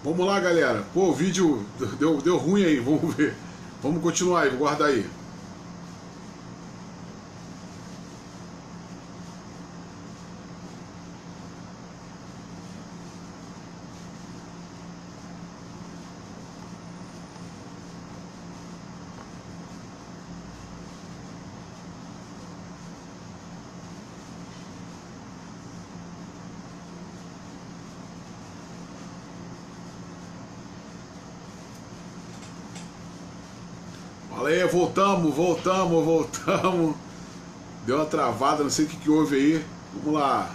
Vamos lá, galera. Pô, o vídeo deu ruim aí. Vamos ver. Vamos continuar aí, vou guardar aí. Fala aí, voltamos. Deu uma travada, não sei o que houve aí. Vamos lá.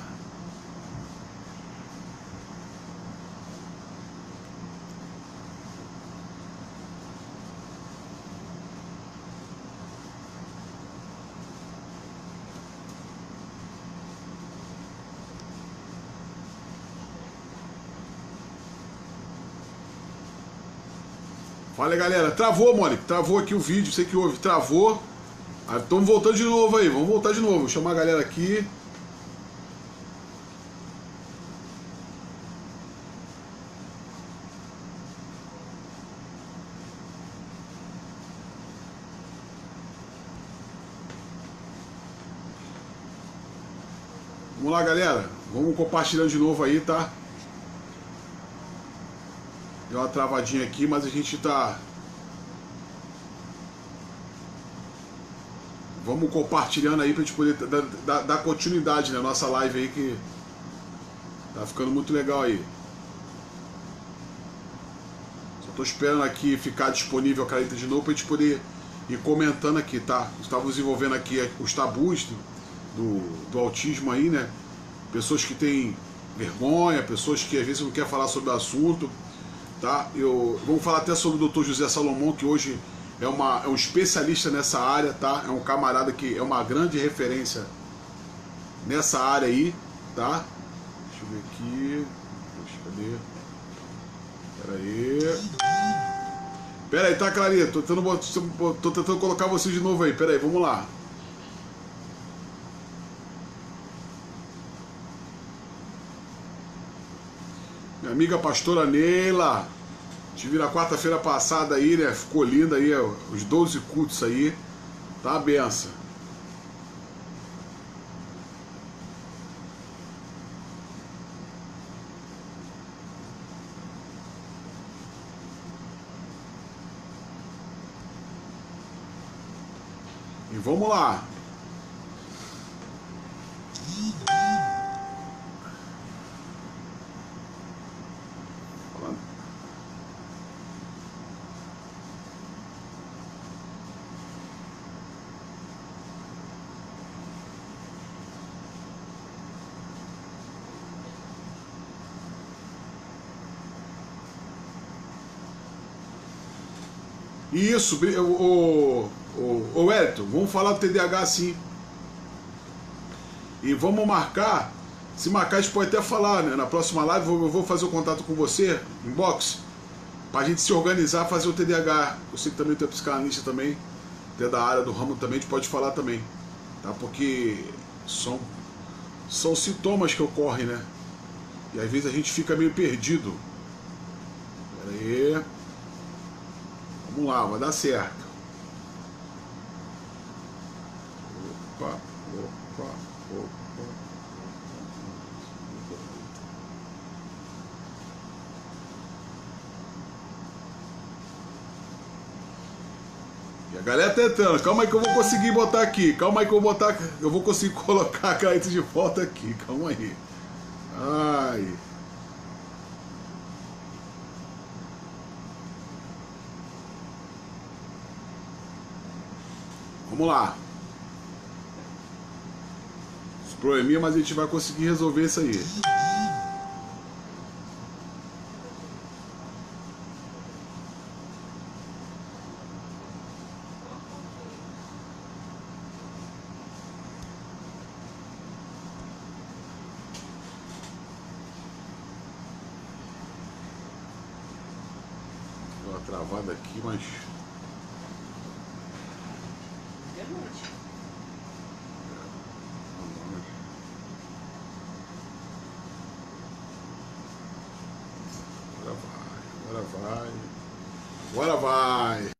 Fala aí, galera. Travou, Mônica. Travou aqui o vídeo, sei que houve. Travou. Estamos voltando de novo aí. Vamos voltar de novo. Vou chamar a galera aqui. Vamos lá, galera. Vamos compartilhando de novo aí, tá? Deu uma travadinha aqui, mas a gente tá... Vamos compartilhando aí pra gente poder dar continuidade na nossa live aí, que tá ficando muito legal aí. Só tô esperando aqui ficar disponível a caneta de novo pra gente poder ir comentando aqui, tá? Estávamos desenvolvendo aqui os tabus do autismo aí, né? Pessoas que têm vergonha, pessoas que às vezes não querem falar sobre o assunto, tá? Vamos falar até sobre o Dr. José Salomão, que hoje é um especialista nessa área, tá? É um camarada que é uma grande referência nessa área aí, tá? Deixa eu ver aqui. Cadê? Pera aí, tá, Clarinha? Tô tentando colocar vocês de novo aí. Pera aí, vamos lá. Minha amiga pastora Neila, tive na quarta-feira passada aí, né? Ficou linda aí, os 12 cultos aí. Tá a benção. E vamos lá. Isso, o Wellington, vamos falar do TDAH sim. E vamos marcar, se marcar a gente pode até falar, né? Na próxima live eu vou fazer o contato com você, inbox, pra gente se organizar, fazer o TDAH. Eu sei que também tem psicanalista também, até da área do ramo também, a gente pode falar também, tá? Porque são sintomas que ocorrem, né? E às vezes a gente fica meio perdido. Pera aí. Vamos lá, vai dar certo. Opa. E a galera tentando, calma aí que eu vou conseguir botar aqui, calma aí que eu vou conseguir colocar a caneta de volta aqui, calma aí. Ai. Vamos lá. Esse probleminha, mas a gente vai conseguir resolver isso aí. Deu uma travada aqui, mas... Agora vai. Agora vai.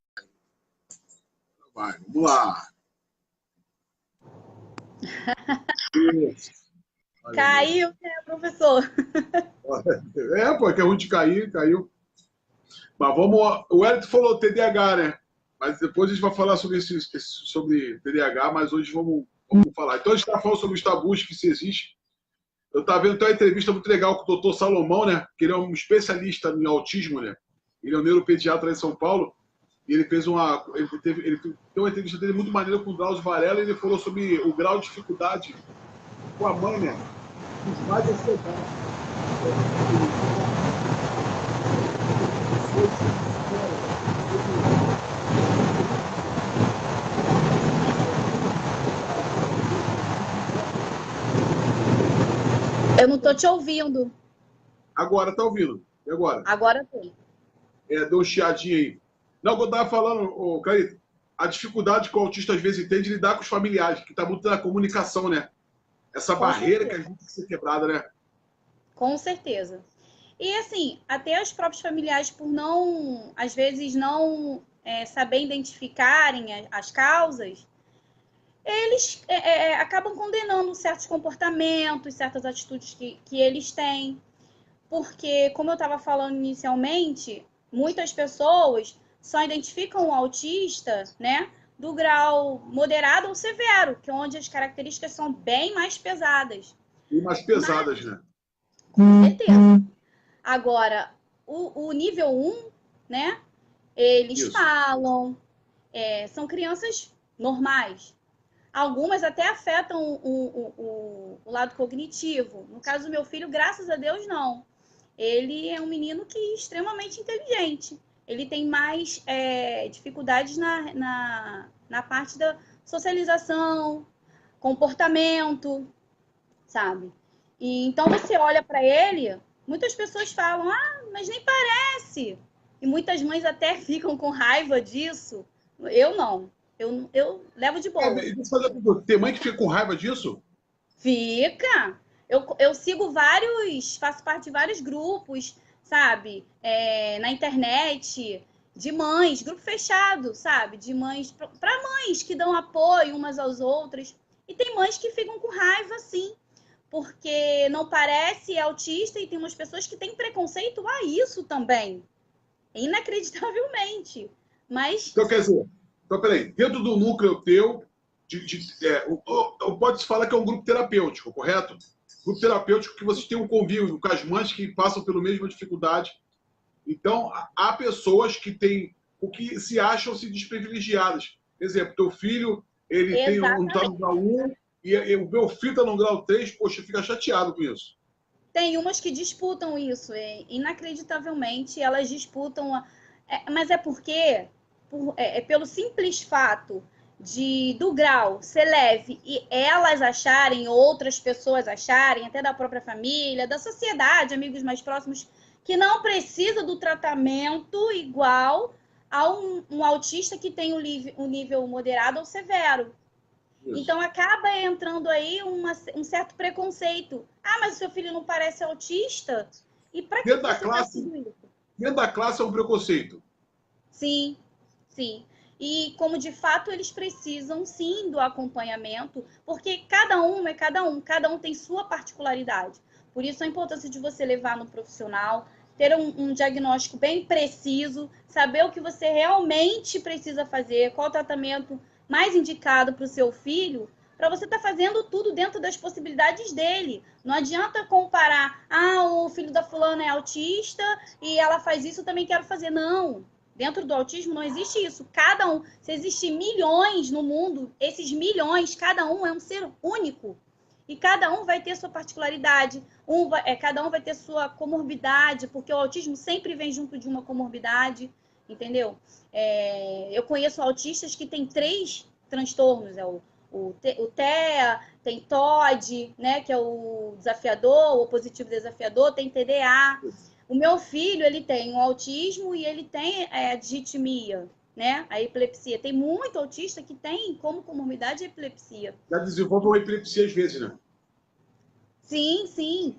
Vai, vamos lá. Isso. Caiu, né, professor? É, pô, que é ruim de cair, caiu. Mas vamos. O Hélio falou TDAH, né? Mas depois a gente vai falar sobre sobre TDAH, mas hoje vamos falar. Então a gente está falando sobre os tabus que se existe. Eu estava vendo até uma entrevista muito legal com o doutor Salomão, né? Que ele é um especialista em autismo, né? Ele é um neuropediatra em São Paulo. E ele fez uma. Ele tem uma entrevista dele muito maneira com o Drauzio Varela, e ele falou sobre o grau de dificuldade com a mãe, né? Os mais ansiedade. Eu não tô te ouvindo. Agora, tá ouvindo? E agora? Agora tem. Deu um chiadinho aí. Não, o que eu estava falando, Caíto, a dificuldade que o autista às vezes tem de lidar com os familiares, que está muito na comunicação, né? Essa Com barreira que a certeza. gente tem que ser quebrada, né? Com certeza. E assim, até os próprios familiares, por não, às vezes, não saber identificarem as causas, eles acabam condenando certos comportamentos, certas atitudes que eles têm. Porque, como eu estava falando inicialmente, muitas pessoas só identificam o autista, né, do grau moderado ou severo, que é onde as características são bem mais pesadas. E mais pesadas, né? Com certeza. Agora, o nível 1, né, eles Isso. falam, são crianças normais. Algumas até afetam o lado cognitivo. No caso do meu filho, graças a Deus, não. Ele é um menino que é extremamente inteligente. Ele tem mais dificuldades na parte da socialização, comportamento, sabe? E então você olha para ele, muitas pessoas falam, mas nem parece. E muitas mães até ficam com raiva disso. Eu não. Eu levo de boa. Deixa eu fazer uma pergunta. Tem mãe que fica com raiva disso? Fica. Eu sigo vários, faço parte de vários grupos, sabe? Na internet, de mães, grupo fechado, sabe? De mães, para mães que dão apoio umas às outras. E tem mães que ficam com raiva, sim, porque não parece autista e tem umas pessoas que têm preconceito a isso também. Inacreditavelmente. Mas, Então, quer dizer, então, peraí, dentro do núcleo teu, pode-se falar que é um grupo terapêutico, correto? Grupo terapêutico que vocês têm um convívio com as mães que passam pela mesma dificuldade. Então, há pessoas que têm o que se acham se desprivilegiadas. Por exemplo, teu filho, ele tem um tá no exatamente. grau 1 e o meu filho está no grau 3, poxa, fica chateado com isso. Tem umas que disputam isso, inacreditavelmente, elas disputam. Mas é porque, pelo simples fato do grau ser leve e elas acharem, outras pessoas acharem, até da própria família, da sociedade, amigos mais próximos, que não precisa do tratamento igual a um autista que tem um nível moderado ou severo. Isso. Então acaba entrando aí um certo preconceito. Mas o seu filho não parece autista? E para que Dentro da você está classe, fazendo isso? dentro da classe é um preconceito. Sim, sim. E como de fato eles precisam sim do acompanhamento, porque cada um é cada um tem sua particularidade. Por isso a importância de você levar no profissional, ter um diagnóstico bem preciso, saber o que você realmente precisa fazer, qual o tratamento mais indicado para o seu filho, para você estar fazendo tudo dentro das possibilidades dele. Não adianta comparar, o filho da fulana é autista e ela faz isso, eu também quero fazer. Não. Dentro do autismo não existe isso. Cada um, se existem milhões no mundo, esses milhões, cada um é um ser único. E cada um vai ter sua particularidade, cada um vai ter sua comorbidade, porque o autismo sempre vem junto de uma comorbidade, entendeu? Eu conheço autistas que têm 3 transtornos, o TEA, tem TOD, né, que é o desafiador, o opositivo desafiador, tem TDA. O meu filho, ele tem o autismo e ele tem a disritmia, né, a epilepsia. Tem muito autista que tem como comorbidade a epilepsia. Já desenvolve uma epilepsia às vezes, né? Sim, sim.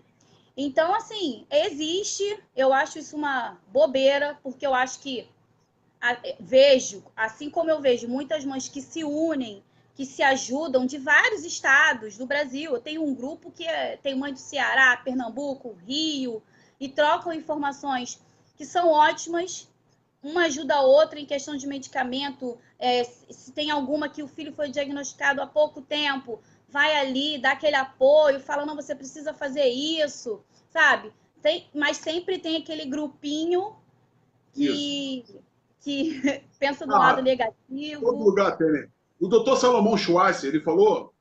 Então, assim, existe, eu acho isso uma bobeira, porque eu acho que vejo, assim como eu vejo muitas mães que se unem, que se ajudam de vários estados do Brasil. Eu tenho um grupo que tem mãe do Ceará, Pernambuco, Rio, e trocam informações que são ótimas. Uma ajuda a outra em questão de medicamento. Se tem alguma que o filho foi diagnosticado há pouco tempo, vai ali, dá aquele apoio, fala, não, você precisa fazer isso, sabe? Mas sempre tem aquele grupinho que pensa do lado negativo. Todo lugar tem, né? O doutor Salomão Schwarzer, ele falou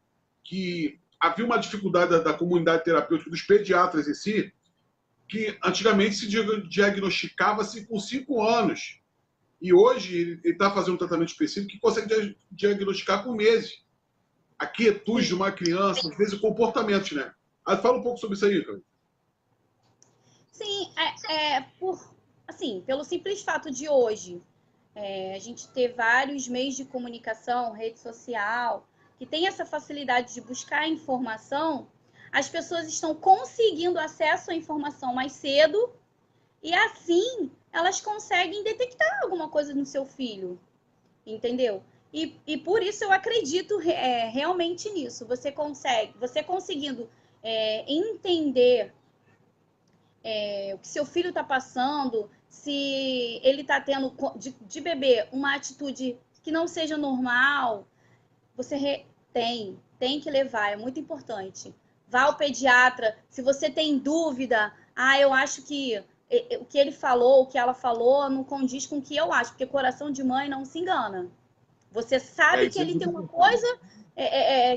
que havia uma dificuldade da comunidade terapêutica, dos pediatras em si, que antigamente se diagnosticava-se com 5 anos. E hoje ele está fazendo um tratamento específico que consegue diagnosticar com meses. A quietude de uma criança, às vezes o comportamento, né? Fala um pouco sobre isso aí, cara. Sim, assim, pelo simples fato de hoje a gente ter vários meios de comunicação, rede social, que tem essa facilidade de buscar informação, as pessoas estão conseguindo acesso à informação mais cedo e assim elas conseguem detectar alguma coisa no seu filho, entendeu? E por isso eu acredito realmente nisso. Você conseguindo entender o que seu filho está passando, se ele está tendo de bebê uma atitude que não seja normal, você tem que levar, é muito importante. Vá ao pediatra, se você tem dúvida, eu acho que o que ele falou, o que ela falou, não condiz com o que eu acho, porque coração de mãe não se engana. Você sabe que ele tem uma coisa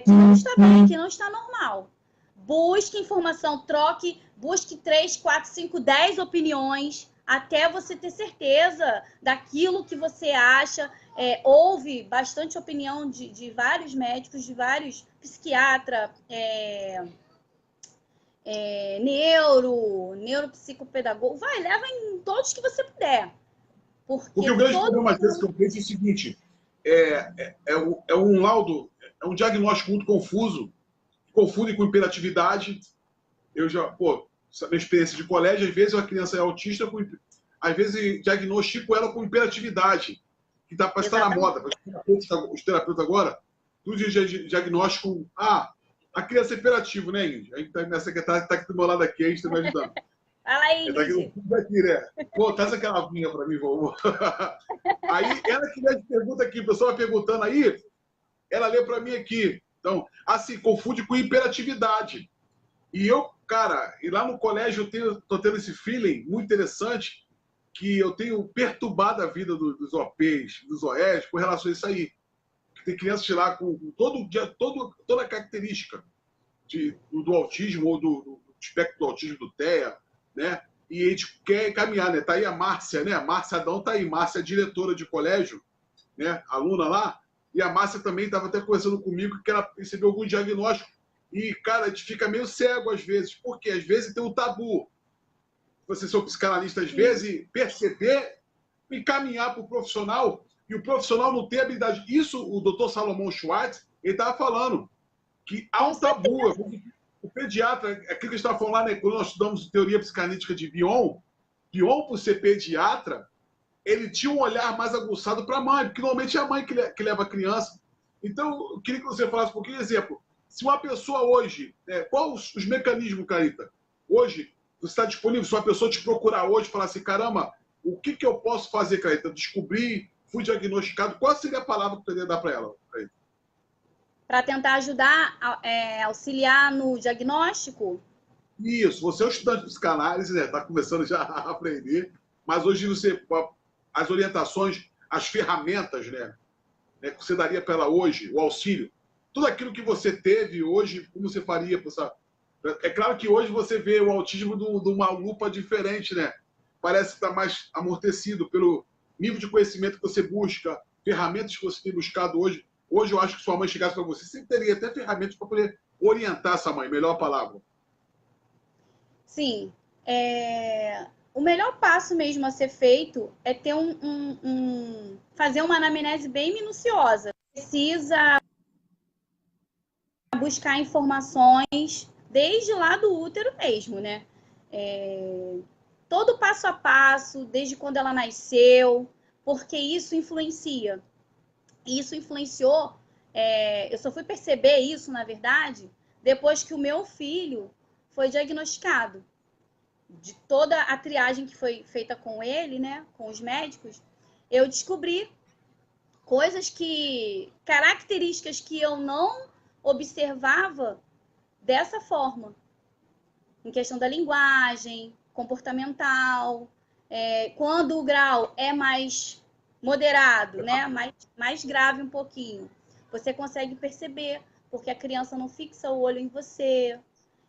que não está bem, que não está normal. Busque informação, busque 3, 4, 5, 10 opiniões, até você ter certeza daquilo que você acha. Houve bastante opinião de vários médicos, de vários psiquiatras, neuropsicopedagogo. Leva em todos que você puder. Porque o grande problema desse que eu penso é o seguinte, é um laudo, é um diagnóstico muito confuso, confunde com hiperatividade. Eu já, minha experiência de colégio, às vezes a criança é autista, às vezes diagnostico ela com hiperatividade, que parece estar na moda. Os terapeutas agora, tudo de diagnóstico, a criança é hiperativa, né, Índia? A minha secretária está aqui do meu lado aqui, a gente está me ajudando. Fala aí, Índia. Traz aquela vinha para mim, vovô. Aí, ela que me pergunta aqui, o pessoal vai perguntando aí, ela lê para mim aqui. Então, assim, confunde com hiperatividade. E eu, cara, e lá no colégio eu tô tendo esse feeling muito interessante que eu tenho perturbado a vida dos OPs, dos OEs, com relação a isso aí. Tem crianças lá com toda a característica do autismo ou do espectro do autismo do TEA, né? E a gente quer caminhar, né? Tá aí a Márcia, né? A Márcia Adão tá aí. Márcia é diretora de colégio, né? Aluna lá. E a Márcia também estava até conversando comigo que ela recebeu algum diagnóstico. E, cara, a gente fica meio cego às vezes, porque às vezes tem um tabu. Você ser um psicanalista, às vezes, perceber e caminhar para o profissional, e o profissional não tem habilidade. Isso, o doutor Salomão Schwartz, ele estava falando, que há um tabu. O pediatra, aquilo que a gente estava falando lá, né, quando nós estudamos teoria psicanalítica de Bion, por ser pediatra, ele tinha um olhar mais aguçado para a mãe, porque normalmente é a mãe que leva a criança. Então, eu queria que você falasse um pouquinho, exemplo, se uma pessoa hoje, quais os mecanismos, Carita? Hoje, você está disponível, se uma pessoa te procurar hoje e falar assim, caramba, o que eu posso fazer, Carita? Descobri, fui diagnosticado, qual seria a palavra que eu poderia dar para ela, Carita? Para tentar ajudar, auxiliar no diagnóstico? Isso, você é um estudante de psicanálise, né? Está começando já a aprender, mas hoje você, as orientações, as ferramentas, né? Que você daria para ela hoje, o auxílio, tudo aquilo que você teve hoje, como você faria? É claro que hoje você vê o autismo de uma lupa diferente, né? Parece que está mais amortecido pelo nível de conhecimento que você busca, ferramentas que você tem buscado hoje. Hoje eu acho que sua mãe chegasse para você, você teria até ferramentas para poder orientar essa mãe, melhor palavra. Sim. O melhor passo mesmo a ser feito é ter fazer uma anamnese bem minuciosa. Precisa buscar informações desde lá do útero mesmo, né? Todo passo a passo, desde quando ela nasceu, porque isso influencia. E isso influenciou, eu só fui perceber isso, na verdade, depois que o meu filho foi diagnosticado. De toda a triagem que foi feita com ele, né, com os médicos, eu descobri características que eu não observava dessa forma, em questão da linguagem, comportamental, quando o grau é mais moderado, né, mais grave um pouquinho, você consegue perceber, porque a criança não fixa o olho em você.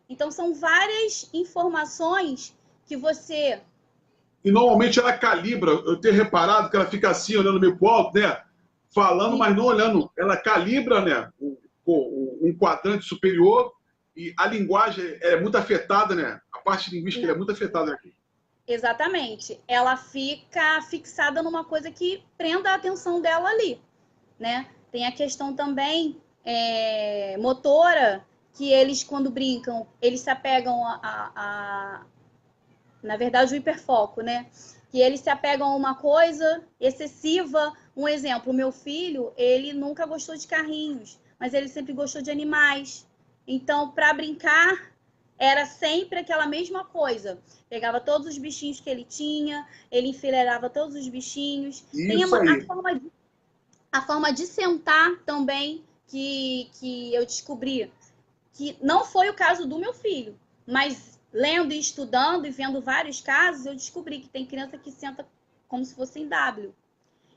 Então, são várias informações que você... E normalmente ela calibra, eu tenho reparado que ela fica assim, olhando meio pro alto, né? Falando, mas não olhando. Ela calibra, né? Um quadrante superior e a linguagem é muito afetada, né? A parte linguística é muito afetada aqui. Exatamente. Ela fica fixada numa coisa que prenda a atenção dela ali, né? Tem a questão também motora, que eles, quando brincam, eles se apegam na verdade, o hiperfoco, né? Que eles se apegam a uma coisa excessiva. Um exemplo, o meu filho, ele nunca gostou de carrinhos, mas ele sempre gostou de animais. Então, para brincar, era sempre aquela mesma coisa. Pegava todos os bichinhos que ele tinha, ele enfileirava todos os bichinhos. Tem a forma de sentar também, que eu descobri que não foi o caso do meu filho, mas lendo e estudando e vendo vários casos, eu descobri que tem criança que senta como se fosse em W.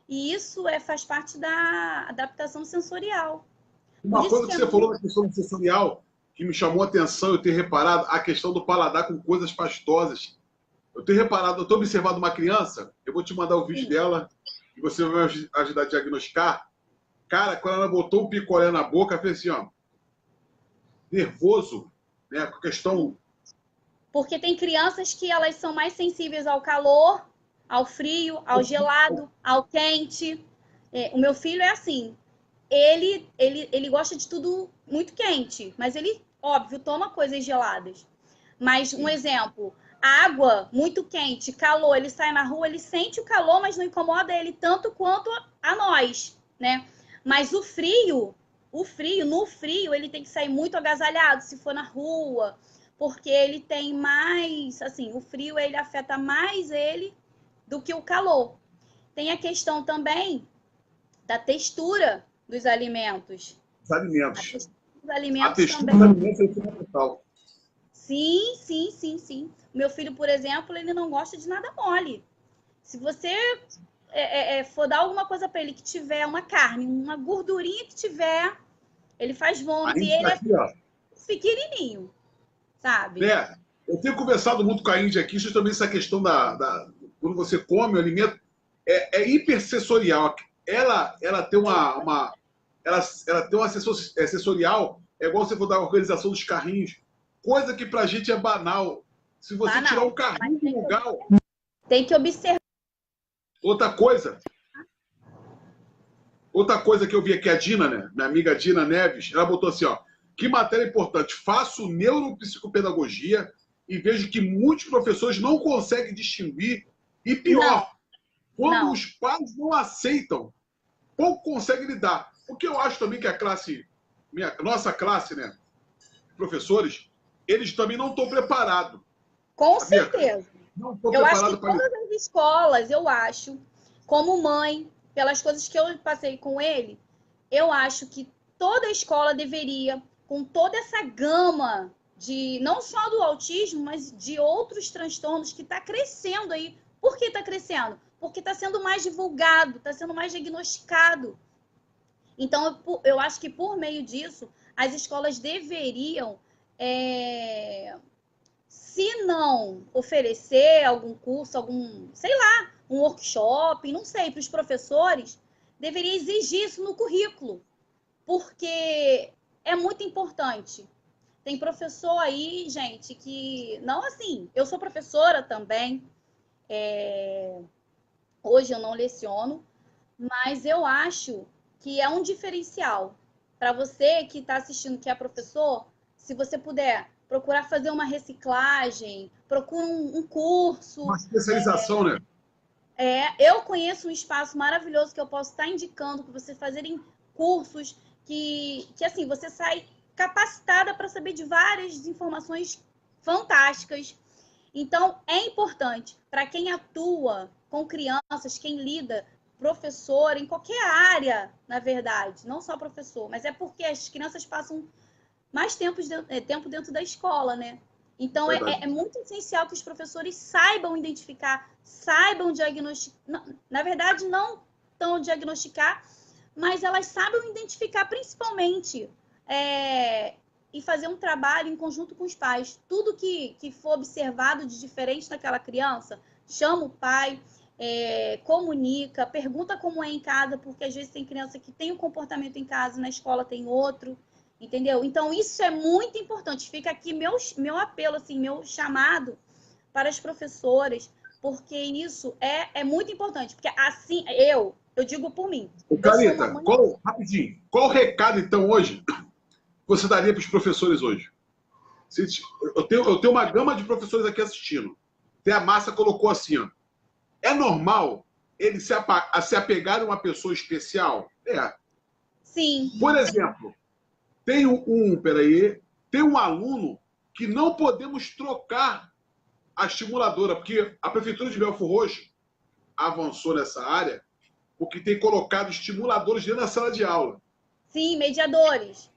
E isso faz parte da adaptação sensorial. Uma coisa que você falou da questão sensorial que me chamou a atenção, eu ter reparado, a questão do paladar com coisas pastosas. Eu tenho reparado, eu tenho observado uma criança, eu vou te mandar o vídeo dela, e você vai me ajudar a diagnosticar. Cara, quando ela botou o picolé na boca, fez assim, ó, nervoso, né, com a questão... Porque tem crianças que elas são mais sensíveis ao calor, ao frio, ao gelado, ao quente. O meu filho é assim. Ele gosta de tudo muito quente, mas ele, óbvio, toma coisas geladas. Mas, um exemplo, água muito quente, calor, ele sai na rua, ele sente o calor, mas não incomoda ele tanto quanto a nós, né? Mas no frio, ele tem que sair muito agasalhado se for na rua, porque ele tem mais, assim, o frio ele afeta mais ele do que o calor. Tem a questão também da textura dos alimentos. Os alimentos. A textura dos alimentos é fundamental. Sim, sim, sim, sim. O meu filho, por exemplo, ele não gosta de nada mole. Se você for dar alguma coisa para ele que tiver uma carne, uma gordurinha que tiver, ele faz vômito. E ele aqui, ó, pequenininho, sabe? Né? Eu tenho conversado muito com a Índia aqui, justamente essa questão quando você come o alimento, é hipersensorial. Ela tem ela tem uma sensorial, é igual você for da organização dos carrinhos, coisa que pra gente é banal. Se você tirar um carrinho do lugar... Tem que observar. Outra coisa que eu vi aqui, a Dina, né? Minha amiga Dina Neves, ela botou assim, ó, que matéria importante, faço neuropsicopedagogia e vejo que muitos professores não conseguem distinguir e pior, quando os pais não aceitam, pouco conseguem lidar. Porque eu acho também que nossa classe, né, professores, eles também não estão preparados. Com certeza. Eu acho que todas as escolas, como mãe, pelas coisas que eu passei com ele, eu acho que toda escola deveria, com toda essa gama de, não só do autismo, mas de outros transtornos que está crescendo aí. Por que está crescendo? Porque está sendo mais divulgado, está sendo mais diagnosticado. Então, eu acho que por meio disso, as escolas deveriam, se não oferecer algum curso, sei lá, um workshop, não sei, para os professores, deveria exigir isso no currículo, porque é muito importante. Tem professor aí, gente, que... Não assim, eu sou professora também, hoje eu não leciono, mas eu acho que é um diferencial para você que está assistindo, que é professor, se você puder procurar fazer uma reciclagem, procura um curso. Uma especialização, né? Eu conheço um espaço maravilhoso que eu posso estar indicando para você fazerem cursos que assim, você sai capacitada para saber de várias informações fantásticas. Então, é importante para quem atua com crianças, quem lida, professor, em qualquer área, na verdade, não só professor, mas é porque as crianças passam mais tempo dentro da escola, né? Então, Verdade. é muito essencial que os professores saibam identificar, saibam diagnosticar. Na verdade, não tão diagnosticar, mas elas sabem identificar principalmente e fazer um trabalho em conjunto com os pais. Tudo que for observado de diferente naquela criança, chama o pai, comunica, pergunta como é em casa, porque às vezes tem criança que tem um comportamento em casa e na escola tem outro. Entendeu? Então, isso é muito importante. Fica aqui meu apelo, assim, meu chamado para as professoras, porque isso é muito importante. Porque assim, eu digo por mim, Ô, eu sou uma Carita, mãe. rapidinho, qual o recado, então, hoje, que você daria para os professores hoje? Eu tenho uma gama de professores aqui assistindo. Até a Márcia colocou assim, ó. É normal ele se apegar a uma pessoa especial? É. Sim, Por exemplo, tem um aluno que não podemos trocar a estimuladora, porque a Prefeitura de Belford Roxo avançou nessa área porque tem colocado estimuladores dentro da sala de aula. sim, mediadores.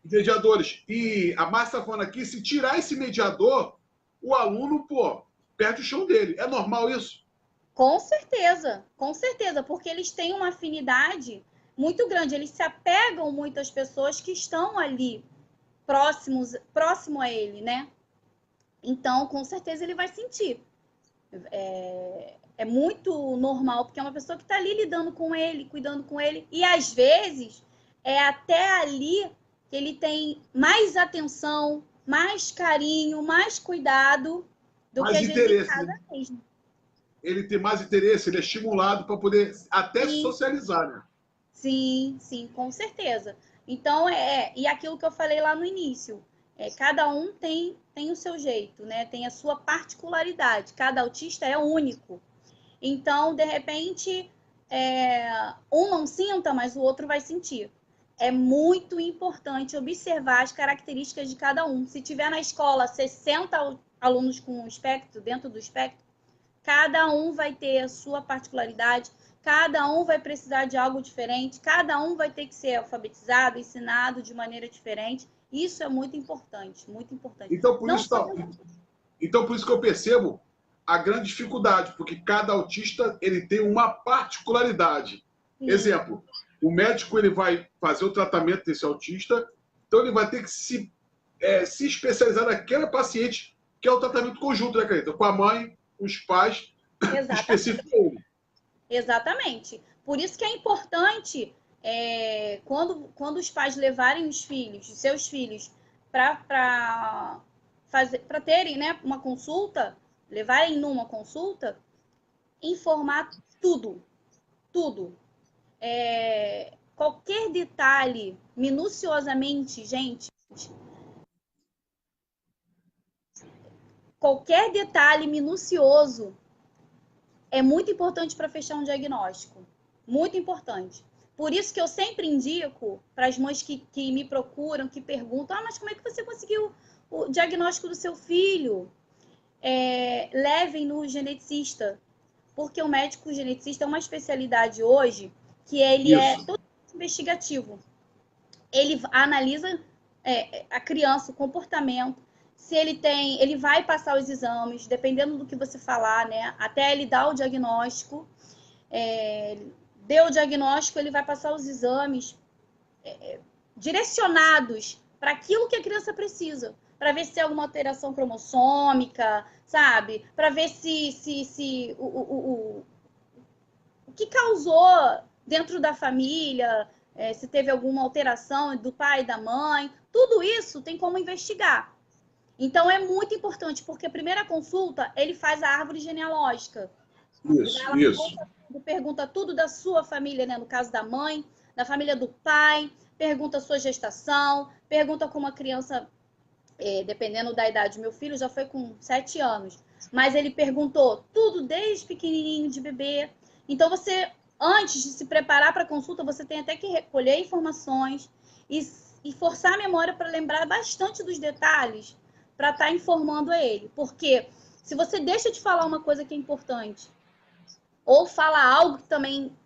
Mediadores. E a Márcia está falando aqui, se tirar esse mediador, o aluno, pô, perde o chão dele. É normal isso? Com certeza, porque eles têm uma afinidade muito grande, eles se apegam muito às pessoas que estão ali próximo a ele, né? Então, com certeza ele vai sentir. É muito normal, porque é uma pessoa que está ali lidando com ele, cuidando com ele, e às vezes é até ali que ele tem mais atenção, mais carinho, mais cuidado do que Mais às vezes em interesse, casa né? mesmo. Ele tem mais interesse, ele é estimulado para poder até Sim, socializar, né? sim, sim, com certeza. Então, e aquilo que eu falei lá no início, cada um tem o seu jeito, né? Tem a sua particularidade, cada autista é único. Então, de repente, um não sinta, mas o outro vai sentir. É muito importante observar as características de cada um. Se tiver na escola 60 alunos com espectro, dentro do espectro, cada um vai ter a sua particularidade, cada um vai precisar de algo diferente, cada um vai ter que ser alfabetizado, ensinado de maneira diferente. Isso é muito importante, muito importante. Então por Não isso, só então, por isso que eu percebo a grande dificuldade, porque cada autista ele tem uma particularidade. assim, Exemplo, o médico ele vai fazer o tratamento desse autista, então ele vai ter que se especializar naquela paciente, que é o tratamento conjunto, né, Carita? Com a mãe, os pais, exatamente. específico dele. Exatamente. Por isso que é importante, quando os pais levarem os seus filhos, para terem, né, uma consulta, levarem numa consulta, informar tudo, tudo. Qualquer detalhe, minuciosamente, gente, qualquer detalhe minucioso é muito importante para fechar um diagnóstico. Muito importante. Por isso que eu sempre indico para as mães que me procuram, que perguntam: mas como é que você conseguiu o diagnóstico do seu filho? Levem no geneticista, porque o médico geneticista é uma especialidade hoje que ele é Isso. todo investigativo. Ele analisa a criança, o comportamento, se ele vai passar os exames, dependendo do que você falar, né? Até ele dar o diagnóstico. Deu o diagnóstico, ele vai passar os exames direcionados para aquilo que a criança precisa, para ver se tem alguma alteração cromossômica, sabe? Para ver se o que causou dentro da família, se teve alguma alteração do pai e da mãe, tudo isso tem como investigar. Então é muito importante, porque a primeira consulta ele faz a árvore genealógica. Ele vai Isso, lá isso. pergunta tudo da sua família, né? No caso da mãe, da família do pai, pergunta a sua gestação, pergunta como a criança dependendo da idade, meu filho já foi com 7 anos, mas ele perguntou tudo desde pequenininho, de bebê. Então, você, antes de se preparar para a consulta, você tem até que recolher informações e forçar a memória para lembrar bastante dos detalhes para estar informando a ele. Porque se você deixa de falar uma coisa que é importante, ou fala algo que também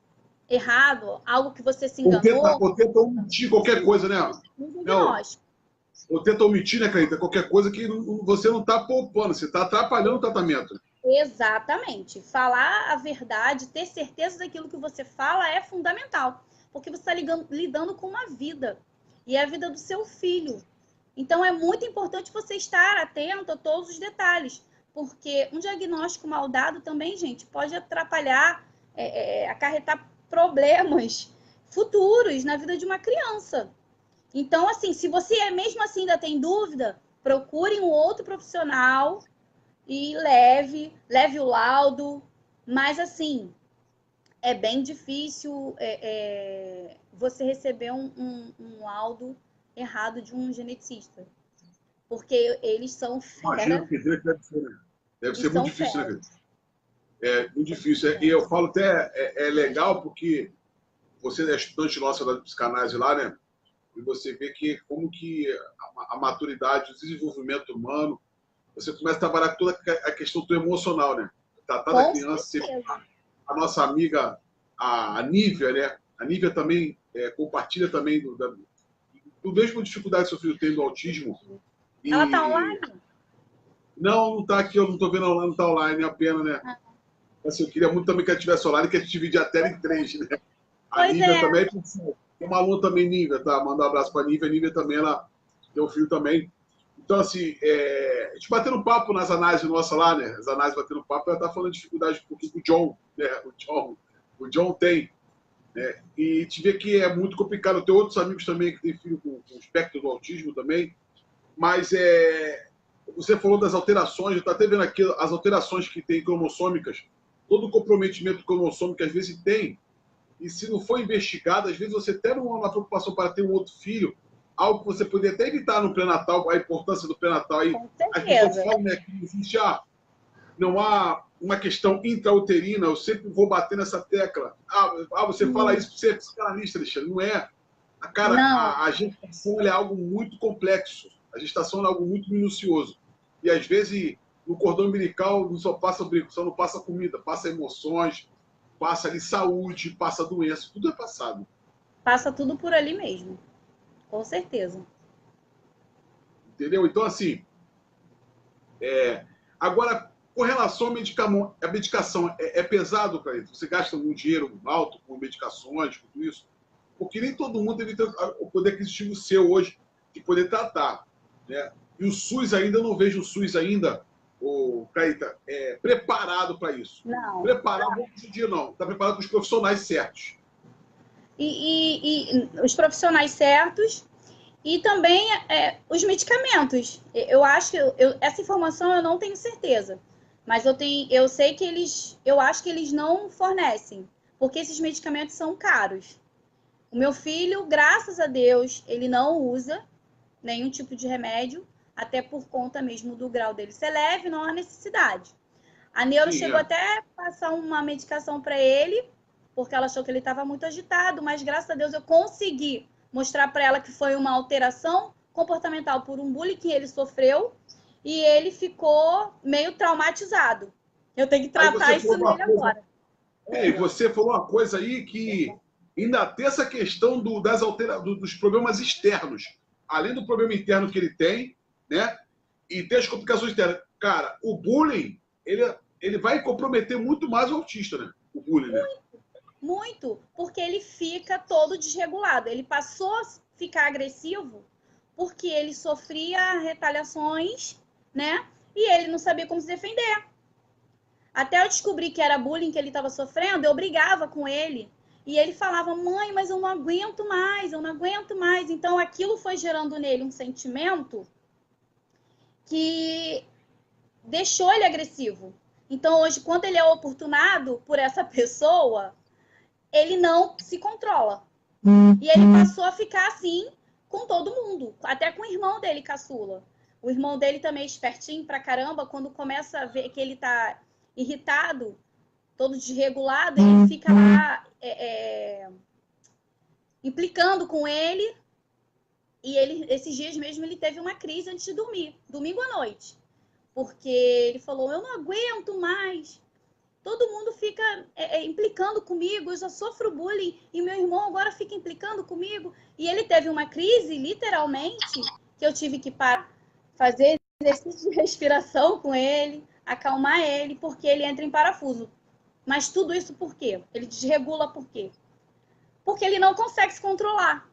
errado, algo que você se enganou, Ou tenta omitir qualquer coisa, né? no Não, diagnóstico. ou tenta omitir, né, Cleita? Qualquer coisa que você não está poupando, você está atrapalhando o tratamento. Exatamente. Falar a verdade, ter certeza daquilo que você fala é fundamental, porque você está lidando com uma vida, e é a vida do seu filho. Então, é muito importante você estar atento a todos os detalhes, porque um diagnóstico mal dado também, gente, pode atrapalhar, acarretar problemas futuros na vida de uma criança. Então, assim, se você mesmo assim ainda tem dúvida, procure um outro profissional e leve o laudo, mas assim, é bem difícil você receber um laudo errado de um geneticista, porque eles são Imagino fera que deve ser, né? Deve e ser muito são difícil, né, fera. Cleita? É muito difícil. E eu falo até, é legal porque você é estudante nossa da psicanálise lá, né? E você vê que como que a maturidade, o desenvolvimento humano, você começa a trabalhar toda a questão do emocional, né? Tratar da Com criança, certeza. a nossa amiga, a Nívia, né? A Nívia também compartilha também do mesmo dificuldade que seu filho tem do autismo. Ela tá E online? não está aqui, eu não estou vendo, não está online, é a pena, né? Assim, eu queria muito também que ela tivesse online, que a gente dividir a tela em três, né? A Pois Nívia é, também, tem uma aluna também, Nívia, tá? Manda um abraço para a Nívia. A Nívia também, ela tem um filho também. Então, assim, a gente batendo papo nas análises nossas lá, né? As análises batendo papo, ela tá falando de dificuldade um pouquinho com o John, né? O John tem, né? E te vê que é muito complicado. Eu tenho outros amigos também que têm filho com espectro do autismo também, mas você falou das alterações, eu estou até vendo aqui as alterações que tem cromossômicas, todo o comprometimento cromossômico às vezes tem, e se não for investigado, às vezes você tem uma preocupação para ter um outro filho, algo que você poderia até evitar no pré-natal, a importância do pré-natal aí. com As pessoas certeza. falam, né, que existe, não há uma questão intrauterina, eu sempre vou bater nessa tecla. Você fala isso porque você é psicanalista, Alexandre. Não é. Cara, Não, a gestação é algo muito complexo. A gestação é algo muito minucioso. E às vezes no cordão umbilical não só passa brinco, só não passa comida, passa emoções, passa ali saúde, passa doença, tudo é passado. passa tudo por ali mesmo, com certeza. Entendeu? Então, assim, agora, com relação à medicação, é pesado para isso? Você gasta um dinheiro alto com medicações, com tudo isso? Porque nem todo mundo deve ter o poder aquisitivo seu hoje de poder tratar, né? E o SUS ainda, eu não vejo o SUS ainda, o Caíta, preparado para isso. Não. Preparado, hoje em dia não, está preparado com os profissionais certos. E os profissionais certos e também os medicamentos. Eu acho que essa informação eu não tenho certeza, mas eu sei que eu acho que eles não fornecem, porque esses medicamentos são caros. O meu filho, graças a Deus, ele não usa nenhum tipo de remédio, até por conta mesmo do grau dele ser leve, não há necessidade. A neuro Sim, chegou até a passar uma medicação para ele, porque ela achou que ele estava muito agitado, mas graças a Deus eu consegui mostrar para ela que foi uma alteração comportamental por um bullying que ele sofreu e ele ficou meio traumatizado. Eu tenho que Aí tratar você isso falou uma nele coisa, agora. e você falou uma coisa aí que ainda tem essa questão dos problemas externos. Além do problema interno que ele tem, né? E tem as complicações externas. Cara, o bullying, ele vai comprometer muito mais o autista, né? O bullying, né? Muito, porque ele fica todo desregulado. Ele passou a ficar agressivo porque ele sofria retaliações, né? E ele não sabia como se defender. Até eu descobrir que era bullying que ele estava sofrendo, eu brigava com ele. E ele falava, mãe, mas eu não aguento mais, eu não aguento mais. Então aquilo foi gerando nele um sentimento que deixou ele agressivo. Então hoje, quando ele é oportunado por essa pessoa, ele não se controla. E ele passou a ficar assim com todo mundo, até com o irmão dele, caçula. O irmão dele também é espertinho pra caramba, quando começa a ver que ele tá irritado, todo desregulado, ele fica lá implicando com ele. E ele, esses dias mesmo, ele teve uma crise antes de dormir, domingo à noite. Porque ele falou, eu não aguento mais. Todo mundo fica implicando comigo, eu já sofro bullying, e meu irmão agora fica implicando comigo. E ele teve uma crise, literalmente, que eu tive que parar, fazer exercício de respiração com ele, acalmar ele, porque ele entra em parafuso. Mas tudo isso por quê? Ele desregula por quê? Porque ele não consegue se controlar.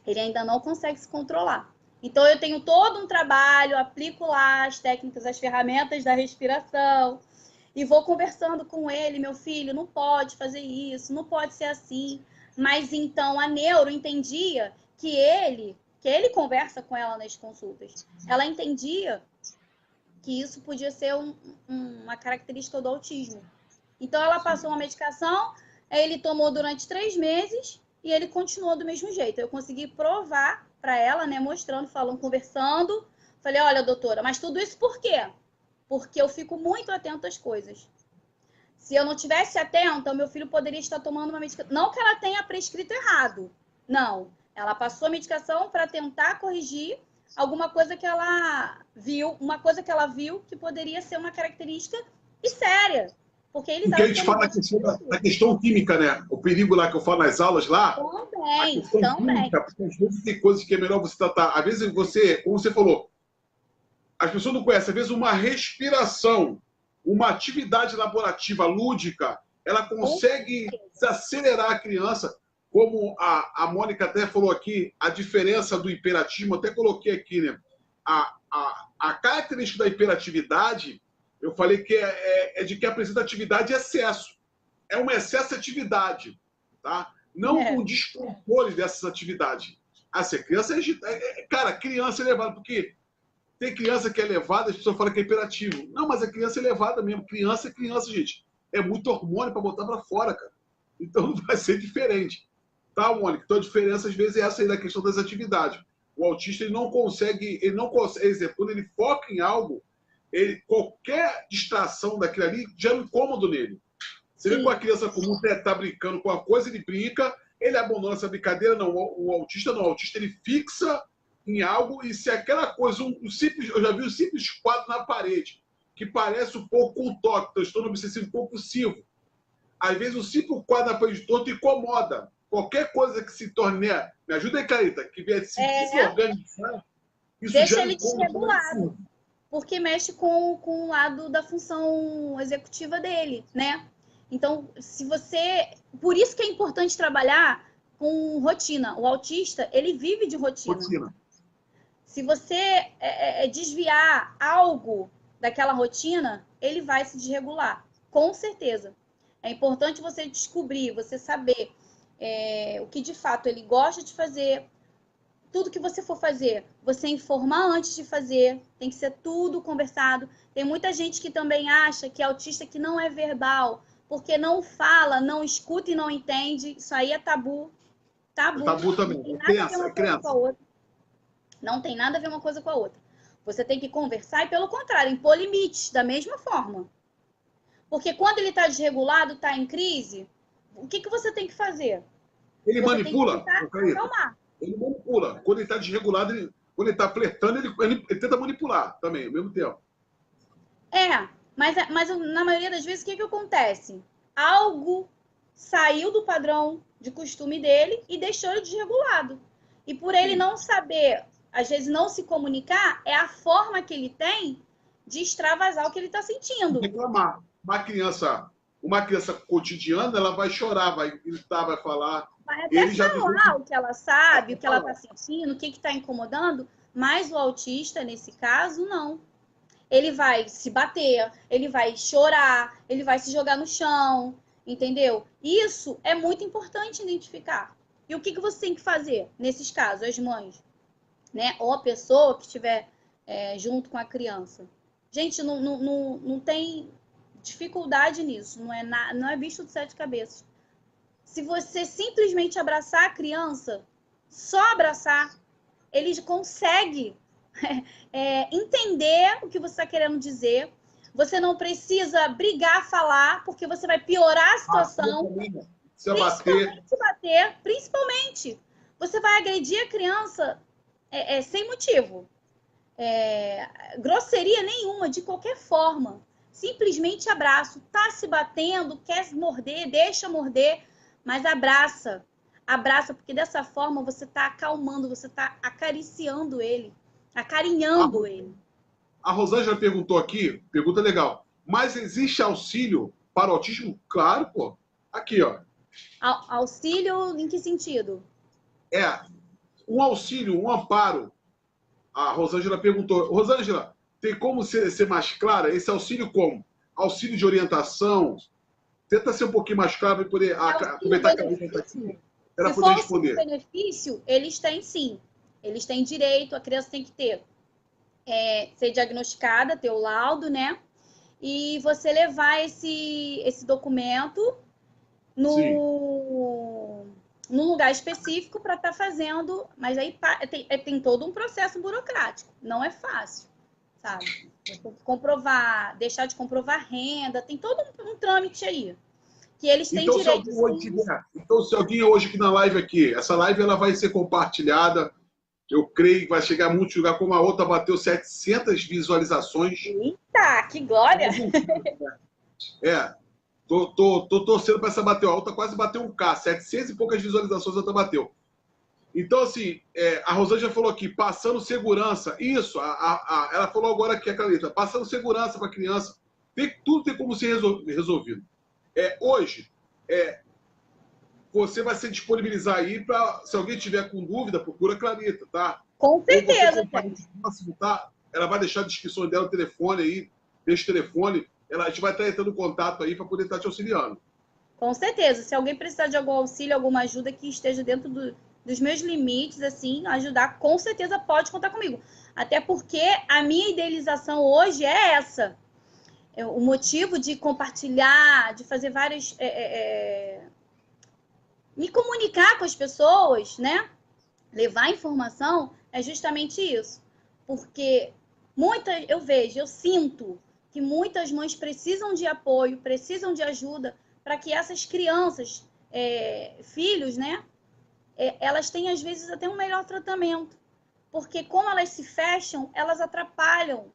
Ele ainda não consegue se controlar. Então, eu tenho todo um trabalho, aplico lá as técnicas, as ferramentas da respiração, e vou conversando com ele, meu filho, não pode fazer isso, não pode ser assim. Mas, então, a neuro entendia que ele conversa com ela nas consultas, ela entendia que isso podia ser uma característica do autismo. Então, ela passou uma medicação, ele tomou durante 3 meses, e ele continuou do mesmo jeito. Eu consegui provar para ela, né, mostrando, falando, conversando. Falei, olha, doutora, mas tudo isso por quê? Porque eu fico muito atenta às coisas. Se eu não tivesse atenta, o meu filho poderia estar tomando uma medicação. Não que ela tenha prescrito errado. Não. Ela passou a medicação para tentar corrigir alguma coisa que ela viu, que poderia ser uma característica e séria. Porque ele Porque a gente fala da questão química, né? O perigo lá que eu falo nas aulas lá. Também. Química, porque às vezes tem coisas que é melhor você tratar. Às vezes você, como você falou, as pessoas não conhecem. Às vezes uma respiração, uma atividade laborativa lúdica, ela consegue desacelerar a criança. Como a Mônica até falou aqui, a diferença do hiperatismo, até coloquei aqui, né? A característica da hiperatividade, eu falei que é de que apresenta atividade e excesso. É um excesso de atividade, tá? Não um descontrole dessas atividades. Assim, a criança cara, criança é elevada, porque tem criança que é elevada, as pessoas falam que é hiperativo. Não, mas a criança é elevada mesmo. Criança é criança, gente. É muito hormônio para botar para fora, cara. Então não vai ser diferente. Tá, Mônica? Então a diferença, às vezes, é essa aí da questão das atividades. O autista, ele não consegue, exemplo, quando ele foca em algo, qualquer distração daquilo ali gera um incômodo nele. Você vê com a criança comum tá brincando com uma coisa, ele brinca, ele abandona essa brincadeira. Não, o autista não. O autista, ele fixa em algo, e se aquela coisa, eu já vi um simples quadro na parede, que parece um pouco com toque, transtorno obsessivo compulsivo. Às vezes o simples quadro na parede todo incomoda. Qualquer coisa que se torne, né? Me ajuda aí, Clarita, que vier se desorganizar, isso deixa ele desregulado, porque mexe com o lado da função executiva dele, né? Então, se você... Por isso que é importante trabalhar com rotina. O autista, ele vive de rotina. Se você desviar algo daquela rotina, ele vai se desregular, com certeza. É importante você descobrir, você saber o que de fato ele gosta de fazer. Tudo que você for fazer, você informar antes de fazer, tem que ser tudo conversado. Tem muita gente que também acha que é autista que não é verbal, porque não fala, não escuta e não entende. Isso aí é tabu. Tabu. Tabu também. Não tem nada a ver uma coisa com a outra. Não tem nada a ver uma coisa com a outra. Você tem que conversar e, pelo contrário, impor limites da mesma forma. Porque quando ele está desregulado, está em crise, o que você tem que fazer? Ele manipula. Acalmar. Ele manipula. Quando ele está desregulado, quando ele está flertando, ele tenta manipular também, ao mesmo tempo. Mas na maioria das vezes, o que acontece? Algo saiu do padrão de costume dele e deixou ele desregulado. E por ele não saber, às vezes não se comunicar, é a forma que ele tem de extravasar o que ele está sentindo. Reclamar. Uma criança cotidiana, ela vai chorar, vai gritar, vai falar. Vai até falar o que ela sabe, o que ela está sentindo, o que está incomodando, mas o autista, nesse caso, não. Ele vai se bater, ele vai chorar, ele vai se jogar no chão, entendeu? Isso é muito importante identificar. E o que você tem que fazer nesses casos, as mães, né? Ou a pessoa que estiver junto com a criança. Gente, não tem dificuldade nisso, não é bicho de 7 cabeças. Se você simplesmente abraçar a criança, só abraçar, ele consegue entender o que você está querendo dizer. Você não precisa brigar, falar, porque você vai piorar a situação. Principalmente bater, principalmente. Você vai agredir a criança sem motivo. Grosseria nenhuma, de qualquer forma. Simplesmente abraço. Tá se batendo, quer morder, deixa morder, mas abraça. Abraça, porque dessa forma você está acalmando, você está acariciando ele, acarinhando ele. A Rosângela perguntou aqui, pergunta legal, mas existe auxílio para o autismo? Claro, pô. Aqui, ó. Auxílio em que sentido? Um auxílio, um amparo. A Rosângela perguntou. Rosângela, tem como ser mais clara? Esse auxílio como? Auxílio de orientação? Tenta ser um pouquinho mais claro para poder comentar que a gente está aqui. Se for auxílio benefício, eles têm sim. Eles têm direito, a criança tem que ter. Ser diagnosticada, ter o laudo, né? E você levar esse documento num lugar específico para estar fazendo, mas aí tem todo um processo burocrático, não é fácil, sabe? Tem que comprovar, deixar de comprovar renda, tem todo um trâmite aí, que eles têm direito. Então, se alguém hoje aqui na live aqui, essa live ela vai ser compartilhada, eu creio que vai chegar a muitos lugares, como a outra bateu 700 visualizações. Eita, que glória! Tô torcendo para essa bater. A outra quase bateu 1K, 700 e poucas visualizações a outra bateu. Então, assim, a Rosângela falou aqui, passando segurança. Isso, ela falou agora aqui, a Clarita, passando segurança para a criança. Tudo tem como ser resolvido. Hoje, você vai se disponibilizar aí para, se alguém tiver com dúvida, procura a Clarita, tá? Com certeza. Tá? Ela vai deixar a descrição dela, o telefone aí, deixa o telefone. A gente vai estar entrando em contato aí para poder estar te auxiliando. Com certeza. Se alguém precisar de algum auxílio, alguma ajuda que esteja dentro dos meus limites, assim, ajudar, com certeza pode contar comigo. Até porque a minha idealização hoje é essa. O motivo de compartilhar, de fazer vários... me comunicar com as pessoas, né? Levar informação é justamente isso. Porque eu sinto que muitas mães precisam de apoio, precisam de ajuda para que essas crianças, filhos, né? Elas têm, às vezes, até um melhor tratamento. Porque como elas se fecham, elas atrapalham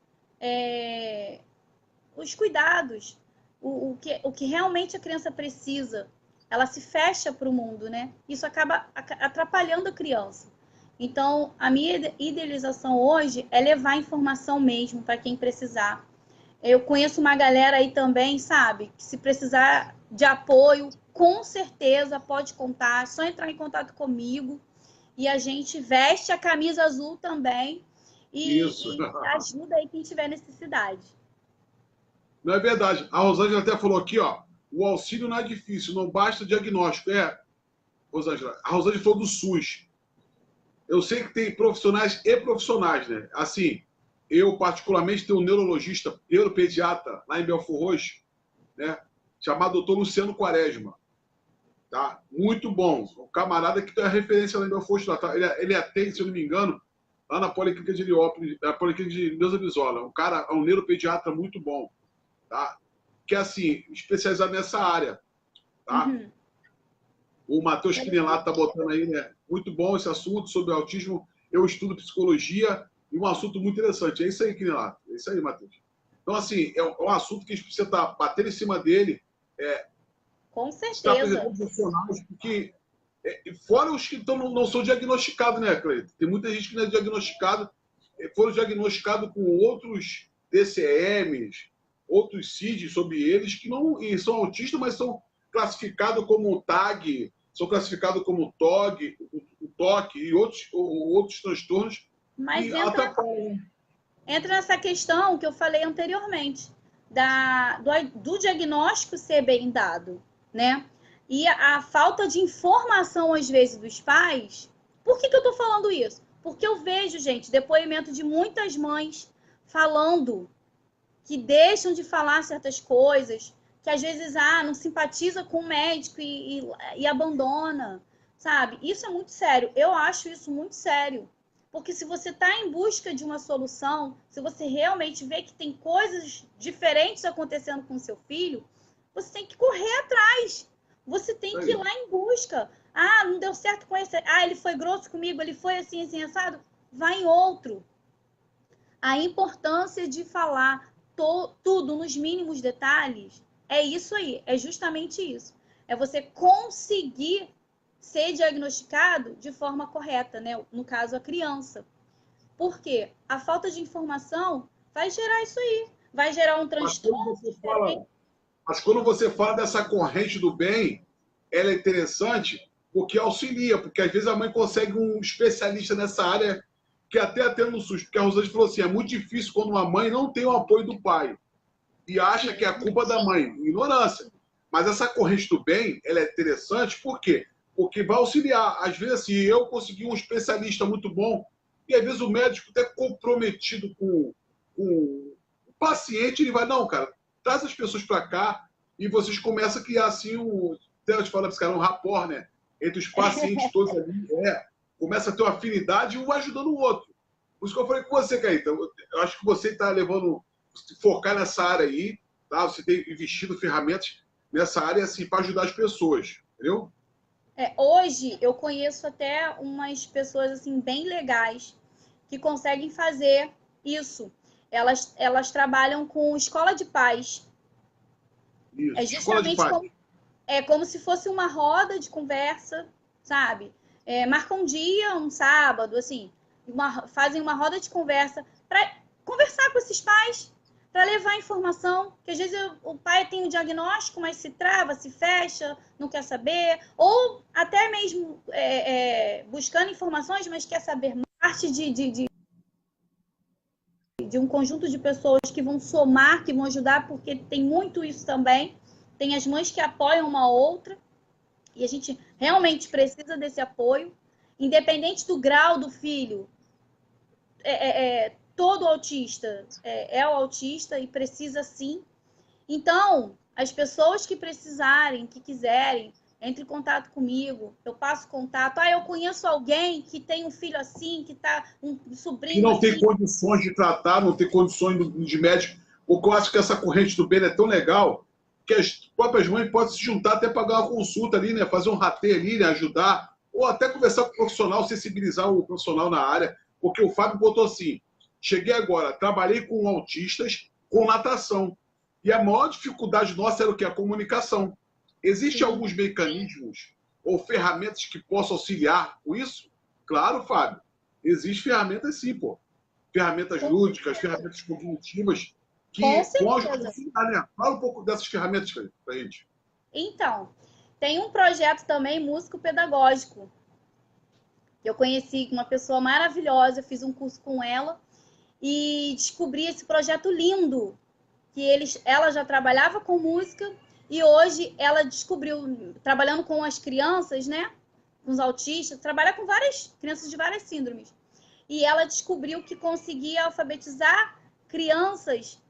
os cuidados, o que realmente a criança precisa. Ela se fecha para o mundo, né? Isso acaba atrapalhando a criança. Então, a minha idealização hoje é levar informação mesmo para quem precisar. Eu conheço uma galera aí também, sabe? Que se precisar de apoio, com certeza pode contar. É só entrar em contato comigo e a gente veste a camisa azul também e ajuda aí quem tiver necessidade. Não é verdade. A Rosângela até falou aqui, ó, o auxílio não é difícil, não basta diagnóstico. Rosângela, a Rosângela falou do SUS. Eu sei que tem profissionais e profissionais, né? Assim, eu particularmente tenho um neurologista, neuropediatra, lá em Belfort Roxo, né? Chamado Dr. Luciano Quaresma. Tá? Muito bom. O camarada que tem a referência lá em Belfort Roxo. Tá? Ele atende, se eu não me engano, lá na Policlínica de Heliópolis, na Policlínica de Neuza Bisola. Um cara, um neuropediatra muito bom. Tá? Que é assim, especializado nessa área. Tá? Uhum. O Matheus Quinelato está botando aí, né? Muito bom esse assunto sobre autismo. Eu estudo psicologia e um assunto muito interessante. É isso aí, Quinelato. É isso aí, Matheus. Então, assim, é um assunto que a gente precisa estar batendo em cima dele. Com certeza. Está apresentando profissionais, porque fora os que não são diagnosticados, né, Cleiton? Tem muita gente que não é diagnosticado, foram diagnosticados com outros DCMs, outros CIDs sobre eles, que não são autistas, mas são classificados como TAG, são classificados como TOG, o TOC e outros transtornos. Mas entra nessa questão que eu falei anteriormente, do diagnóstico ser bem dado, né? E a falta de informação, às vezes, dos pais. Por que eu tô falando isso? Porque eu vejo, gente, depoimento de muitas mães falando que deixam de falar certas coisas, que às vezes não simpatiza com o médico e abandona, sabe? Isso é muito sério. Eu acho isso muito sério. Porque se você está em busca de uma solução, se você realmente vê que tem coisas diferentes acontecendo com o seu filho, você tem que correr atrás. Você tem que ir lá em busca. Ah, não deu certo com esse. Ah, ele foi grosso comigo, ele foi assim, assim, assado. Vai em outro. A importância de falar tudo nos mínimos detalhes é isso aí, é justamente isso. É você conseguir ser diagnosticado de forma correta, né? No caso, a criança. Por quê? A falta de informação vai gerar isso aí. Vai gerar um transtorno. Mas quando você fala dessa corrente do bem, ela é interessante porque auxilia, porque às vezes a mãe consegue um especialista nessa área que até tendo um susto, porque a Rosângela falou assim, é muito difícil quando uma mãe não tem o apoio do pai e acha que é a culpa da mãe, ignorância. Mas essa corrente do bem, ela é interessante, por quê? Porque vai auxiliar. Às vezes, assim, eu consegui um especialista muito bom, e às vezes o médico até comprometido com o paciente, ele vai, não, cara, traz as pessoas para cá e vocês começam a criar, assim, até eu te falo para um rapport, né? Entre os pacientes todos ali, começa a ter uma afinidade e um ajudando o outro. Por isso que eu falei com você, Caíta. Eu acho que você está levando, focar nessa área aí, tá? Você tem investido ferramentas nessa área assim, para ajudar as pessoas, entendeu? Hoje eu conheço até umas pessoas assim bem legais que conseguem fazer isso. Elas trabalham com escola de paz. Isso, É escola de justamente paz. como se fosse uma roda de conversa, sabe? Marca um dia, um sábado, assim, fazem uma roda de conversa para conversar com esses pais, para levar informação, que às vezes o pai tem o diagnóstico, mas se trava, se fecha, não quer saber, ou até mesmo buscando informações, mas quer saber parte de um conjunto de pessoas que vão somar, que vão ajudar, porque tem muito isso também. Tem as mães que apoiam uma outra, e a gente realmente precisa desse apoio, independente do grau do filho. Todo autista é o autista e precisa sim. Então, as pessoas que precisarem, que quiserem, entre em contato comigo, eu passo contato. Ah, eu conheço alguém que tem um filho assim, que tá um Que sobrinho não tem assim. condições de tratar, não tem condições de médico. Porque eu acho que essa corrente do bem é tão legal que as próprias mães podem se juntar até pagar uma consulta ali, né? Fazer um rateio ali, né? Ajudar, ou até conversar com o profissional, sensibilizar o profissional na área. Porque o Fábio botou assim: cheguei agora, trabalhei com autistas com natação. E a maior dificuldade nossa era o que? A comunicação. Existem alguns mecanismos ou ferramentas que possam auxiliar com isso? Claro, Fábio. Existem ferramentas sim, pô. Ferramentas lúdicas, ferramentas cognitivas Com que vão ajudar a certeza. auxiliar, né? Fala um pouco dessas ferramentas pra gente. Então, tem um projeto também músico-pedagógico. Eu conheci uma pessoa maravilhosa, fiz um curso com ela e descobri esse projeto lindo, que ela já trabalhava com música e hoje ela descobriu, trabalhando com as crianças, né, com os autistas, trabalha com várias crianças de várias síndromes. E ela descobriu que conseguia alfabetizar crianças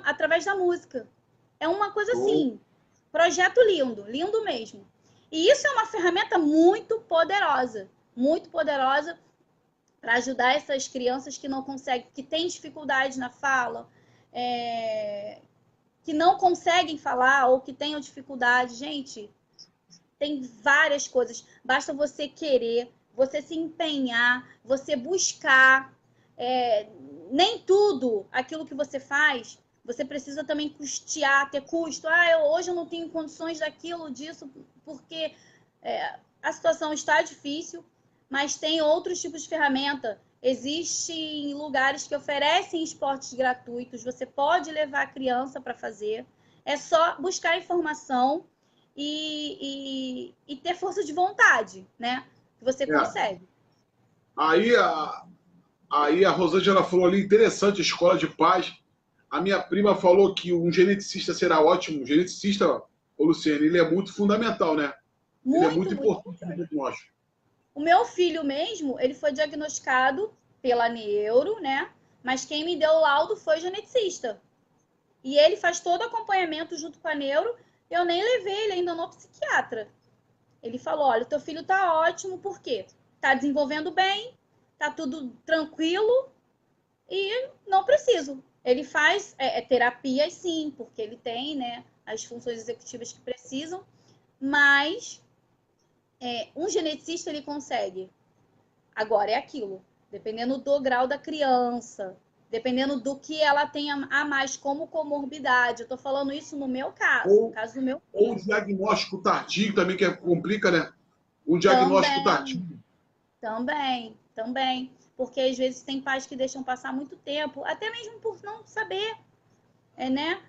através da música. É uma coisa assim, projeto lindo, lindo mesmo. E isso é uma ferramenta muito poderosa para ajudar essas crianças que não conseguem, que têm dificuldade na fala, que não conseguem falar ou que tenham dificuldade. Gente, tem várias coisas. Basta você querer, você se empenhar, você buscar. Nem tudo aquilo que você faz, você precisa também custear, ter custo. Hoje eu não tenho condições daquilo, disso, porque a situação está difícil, mas tem outros tipos de ferramenta. Existem lugares que oferecem esportes gratuitos, você pode levar a criança para fazer. É só buscar informação e ter força de vontade, né? Que você consegue. Aí a Rosângela falou ali, interessante, escola de paz. A minha prima falou que um geneticista será ótimo. Um geneticista, ô Luciano, ele é muito fundamental, né? Ele é Muito, muito muito. importante no diagnóstico. O meu filho mesmo, ele foi diagnosticado pela neuro, né? Mas quem me deu o laudo foi geneticista. E ele faz todo o acompanhamento junto com a neuro. Eu nem levei ele ainda no psiquiatra. Ele falou, olha, o teu filho tá ótimo, por quê? Tá desenvolvendo bem, tá tudo tranquilo e não preciso. Ele faz terapias, sim, porque ele tem, né, as funções executivas que precisam, mas um geneticista ele consegue. Agora é aquilo, dependendo do grau da criança, dependendo do que ela tem a mais como comorbidade. Eu tô falando isso no meu caso, no caso do meu filho. Ou o diagnóstico tardio também, que complica, né? O diagnóstico tardio. Também. Porque às vezes tem pais que deixam passar muito tempo, até mesmo por não saber, né?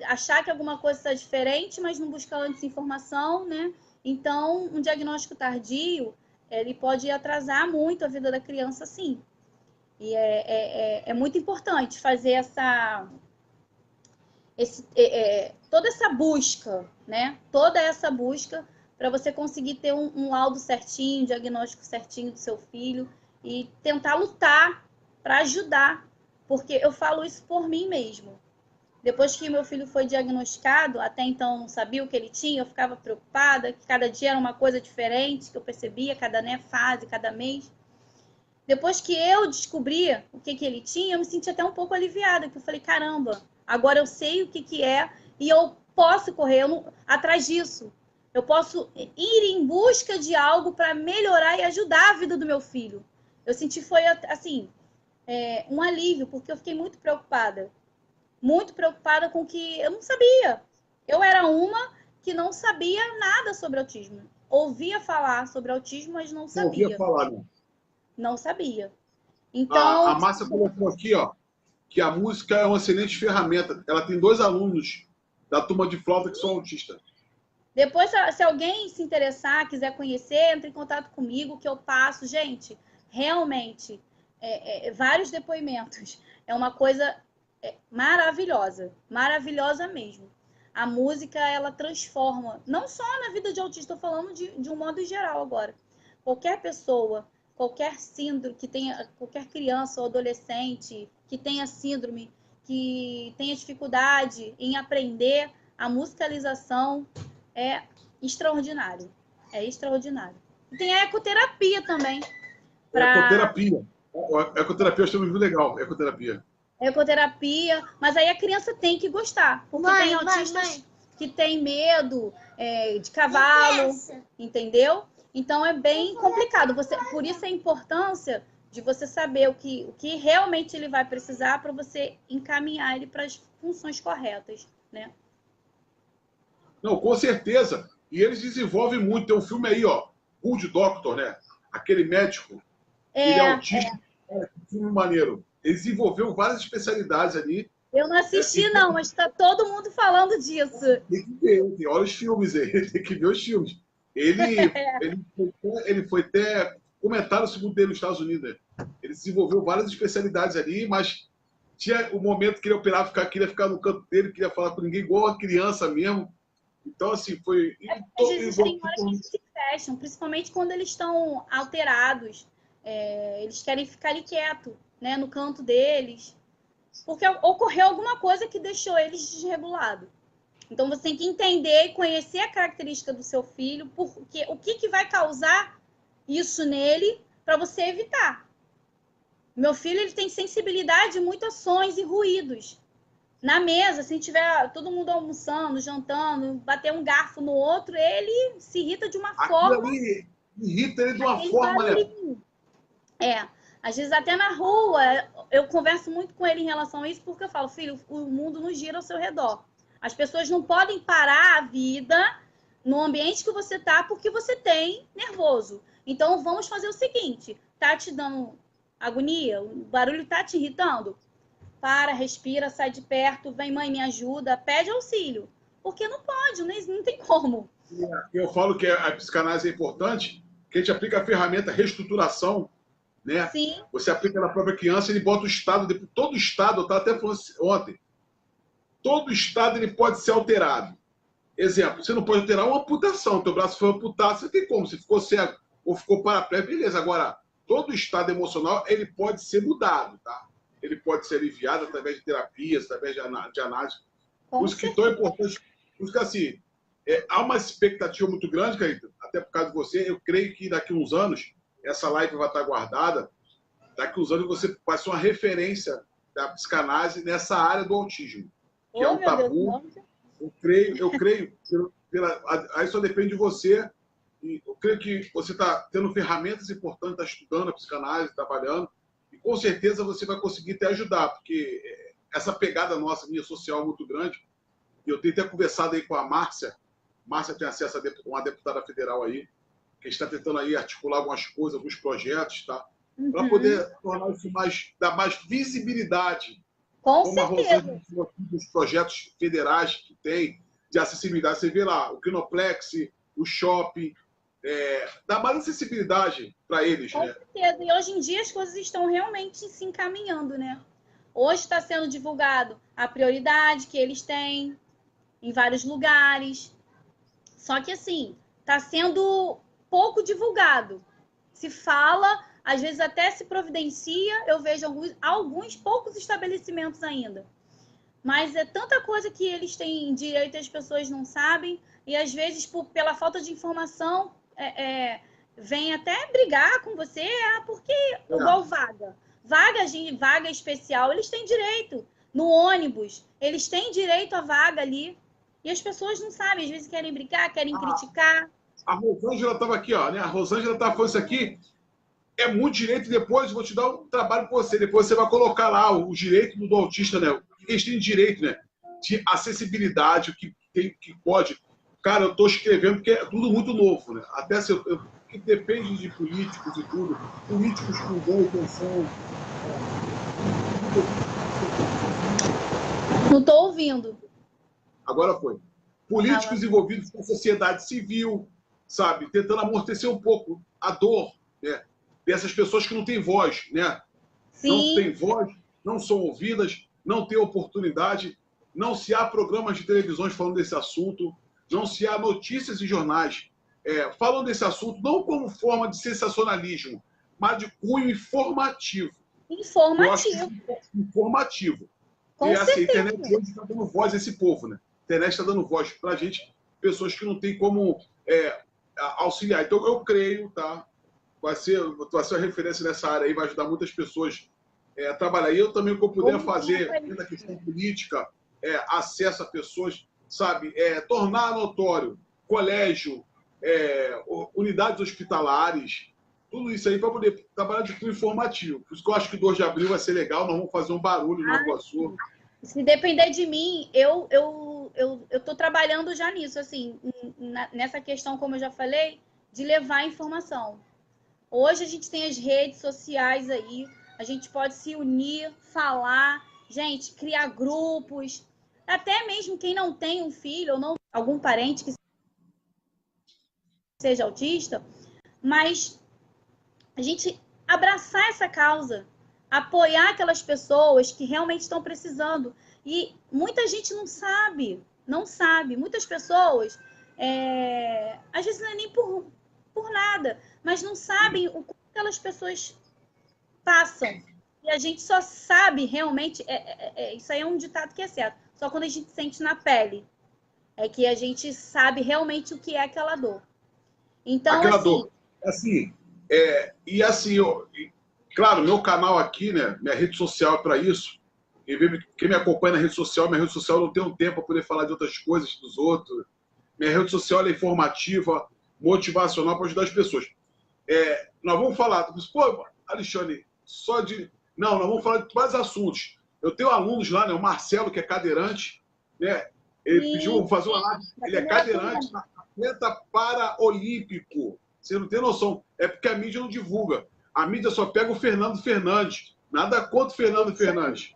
Achar que alguma coisa está diferente, mas não buscar antes informação, né? Então, um diagnóstico tardio, ele pode atrasar muito a vida da criança, sim. E é muito importante fazer toda essa busca, né? Toda essa busca para você conseguir ter um laudo certinho, um diagnóstico certinho do seu filho e tentar lutar para ajudar, porque eu falo isso por mim mesmo. Depois que meu filho foi diagnosticado, até então eu não sabia o que ele tinha, eu ficava preocupada, que cada dia era uma coisa diferente, que eu percebia, cada fase, cada mês. Depois que eu descobri o que ele tinha, eu me senti até um pouco aliviada, porque eu falei, caramba, agora eu sei o que é e eu posso correr atrás disso. Eu posso ir em busca de algo para melhorar e ajudar a vida do meu filho. Eu senti, foi assim, um alívio, porque eu fiquei muito preocupada com o que eu não sabia. Eu era uma que não sabia nada sobre autismo. Ouvia falar sobre autismo, mas não sabia. Não ouvia falar, não. Não sabia. Então, a Márcia colocou aqui, ó, que a música é uma excelente ferramenta. Ela tem 2 alunos da turma de flauta que são autistas. Depois, se alguém se interessar, quiser conhecer, entre em contato comigo, que eu passo. Gente, realmente, vários depoimentos. É uma coisa maravilhosa. Maravilhosa mesmo. A música, ela transforma, não só na vida de autista, estou falando de um modo geral agora. Qualquer pessoa, qualquer síndrome, qualquer criança ou adolescente que tenha síndrome, que tenha dificuldade em aprender, a musicalização é extraordinário. É extraordinário. E tem a ecoterapia também. Ecoterapia. Ecoterapia eu acho muito legal. Ecoterapia, mas aí a criança tem que gostar. Porque tem autistas que têm medo de cavalo, entendeu? Então é bem complicado. Por isso a importância de você saber o que realmente ele vai precisar para você encaminhar ele para as funções corretas, né? Não, com certeza. E eles desenvolvem muito. Tem um filme aí, ó, Good Doctor, né? Aquele médico, ele é autista, um filme maneiro. Ele desenvolveu várias especialidades ali. Eu não assisti, não, mas está todo mundo falando disso. Tem que ver, olha os filmes aí, tem que ver os filmes. Ele foi até comentário segundo dele nos Estados Unidos. Né? Ele desenvolveu várias especialidades ali, mas tinha o momento que ele operava, queria ficar no canto dele, queria falar com ninguém, igual a criança mesmo. Então, assim, foi. Às vezes tem horas que eles se fecham, principalmente quando eles estão alterados. Eles querem ficar ali quieto, né, no canto deles. Porque ocorreu alguma coisa que deixou eles desregulados. Então, você tem que entender e conhecer a característica do seu filho, porque o que vai causar isso nele para você evitar. Meu filho ele tem sensibilidade a muitos sons e ruídos. Na mesa, se tiver todo mundo almoçando, jantando, bater um garfo no outro, ele se irrita de uma forma. Ali irrita ele de uma forma, né? Às vezes até na rua, eu converso muito com ele em relação a isso, porque eu falo, filho, o mundo não gira ao seu redor. As pessoas não podem parar a vida no ambiente que você está porque você tem nervoso. Então, vamos fazer o seguinte, tá te dando agonia? O barulho tá te irritando? Para, respira, sai de perto, vem mãe, me ajuda, pede auxílio. Porque não pode, não tem como. Eu falo que a psicanálise é importante, que a gente aplica a ferramenta reestruturação, né? Sim. Você aplica na própria criança, ele bota o estado, todo o estado, eu estava até falando ontem, todo o estado ele pode ser alterado. Exemplo, você não pode alterar uma amputação, teu braço foi amputado, você tem como, se ficou cego ou ficou paraplégico, beleza. Agora, todo o estado emocional, ele pode ser mudado, tá? Ele pode ser aliviado através de terapias, através de análise. Por isso que é tão importante, por isso que assim, há uma expectativa muito grande, Caíta, até por causa de você, eu creio que daqui a uns anos, essa live vai estar guardada, daqui uns anos você vai ser uma referência da psicanálise nessa área do autismo, que é um meu Deus, tabu. não. Eu creio aí só depende de você. E eu creio que você está tendo ferramentas importantes, está estudando a psicanálise, trabalhando, e com certeza você vai conseguir te ajudar, porque essa pegada nossa, minha social, é muito grande. E eu tenho até conversado aí com a Márcia. Márcia tem acesso a uma deputada federal aí, que está tentando aí articular algumas coisas, alguns projetos, tá? Para poder tornar isso dar mais visibilidade. Com como a certeza. Rosângela falou aqui, dos projetos federais que tem de acessibilidade. Você vê lá o Kinoplex, o shopping, dá mais acessibilidade para eles, Com né? certeza. E hoje em dia as coisas estão realmente se encaminhando, né? Hoje está sendo divulgado a prioridade que eles têm em vários lugares. Só que, assim, está sendo pouco divulgado. Se fala, às vezes até se providencia, eu vejo alguns poucos estabelecimentos ainda. Mas é tanta coisa que eles têm direito e as pessoas não sabem, e às vezes, pela falta de informação, vem até brigar com você, porque igual vaga. Vaga especial, eles têm direito. No ônibus, eles têm direito à vaga ali. E as pessoas não sabem, às vezes querem brincar, querem criticar. A Rosângela estava aqui, ó, né? A Rosângela estava falando isso aqui. É muito direito, e depois vou te dar um trabalho para você. Depois você vai colocar lá o direito do autista, né? Eles têm direito, né? De acessibilidade, o que tem, que pode. Cara, eu estou escrevendo porque é tudo muito novo, né? Até se que depende de políticos e tudo. Políticos com boa intenção. Não estou ouvindo. Agora foi. Políticos envolvidos com a sociedade civil, sabe? Tentando amortecer um pouco a dor, né? Dessas pessoas que não têm voz, né? Sim. Não têm voz, não são ouvidas, não têm oportunidade, não se há programas de televisões falando desse assunto, não se há notícias em jornais falando desse assunto, não como forma de sensacionalismo, mas de cunho informativo. Informativo. Com e assim, a certeza. internet hoje está dando voz a esse povo, né? A internet está dando voz para a gente, pessoas que não têm como auxiliar. Então, eu creio, tá? Vai ser uma referência nessa área aí, vai ajudar muitas pessoas a trabalhar. E eu também, o que eu puder fazer, dentro da questão política, acesso a pessoas, sabe? Tornar notório colégio, unidades hospitalares, tudo isso aí para poder trabalhar de cunho informativo. Por isso que eu acho que 2 de abril vai ser legal, nós vamos fazer um barulho no Iguaçu. Se depender de mim, eu estou trabalhando já nisso, assim, nessa questão, como eu já falei, de levar informação. Hoje a gente tem as redes sociais aí, a gente pode se unir, falar, gente, criar grupos, até mesmo quem não tem um filho ou não algum parente que seja autista, mas a gente abraçar essa causa, apoiar aquelas pessoas que realmente estão precisando. E muita gente não sabe. Muitas pessoas, às vezes não é nem por nada, mas não sabem o que aquelas pessoas passam. E a gente só sabe realmente, isso aí é um ditado que é certo, só quando a gente sente na pele, é que a gente sabe realmente o que é aquela dor. Então, aquela dor. Assim, claro, meu canal aqui, né, minha rede social é para isso. Quem me acompanha na rede social, minha rede social não tem um tempo para poder falar de outras coisas dos outros. Minha rede social é informativa, motivacional para ajudar as pessoas. Nós vamos falar, pô, Alexandre, Não, nós vamos falar de vários assuntos. Eu tenho alunos lá, né, o Marcelo, que é cadeirante, né? Ele pediu fazer uma live, ele é cadeirante, atleta paraolímpico. Você não tem noção. É porque a mídia não divulga. A mídia só pega o Fernando Fernandes. Nada contra o Fernando Fernandes.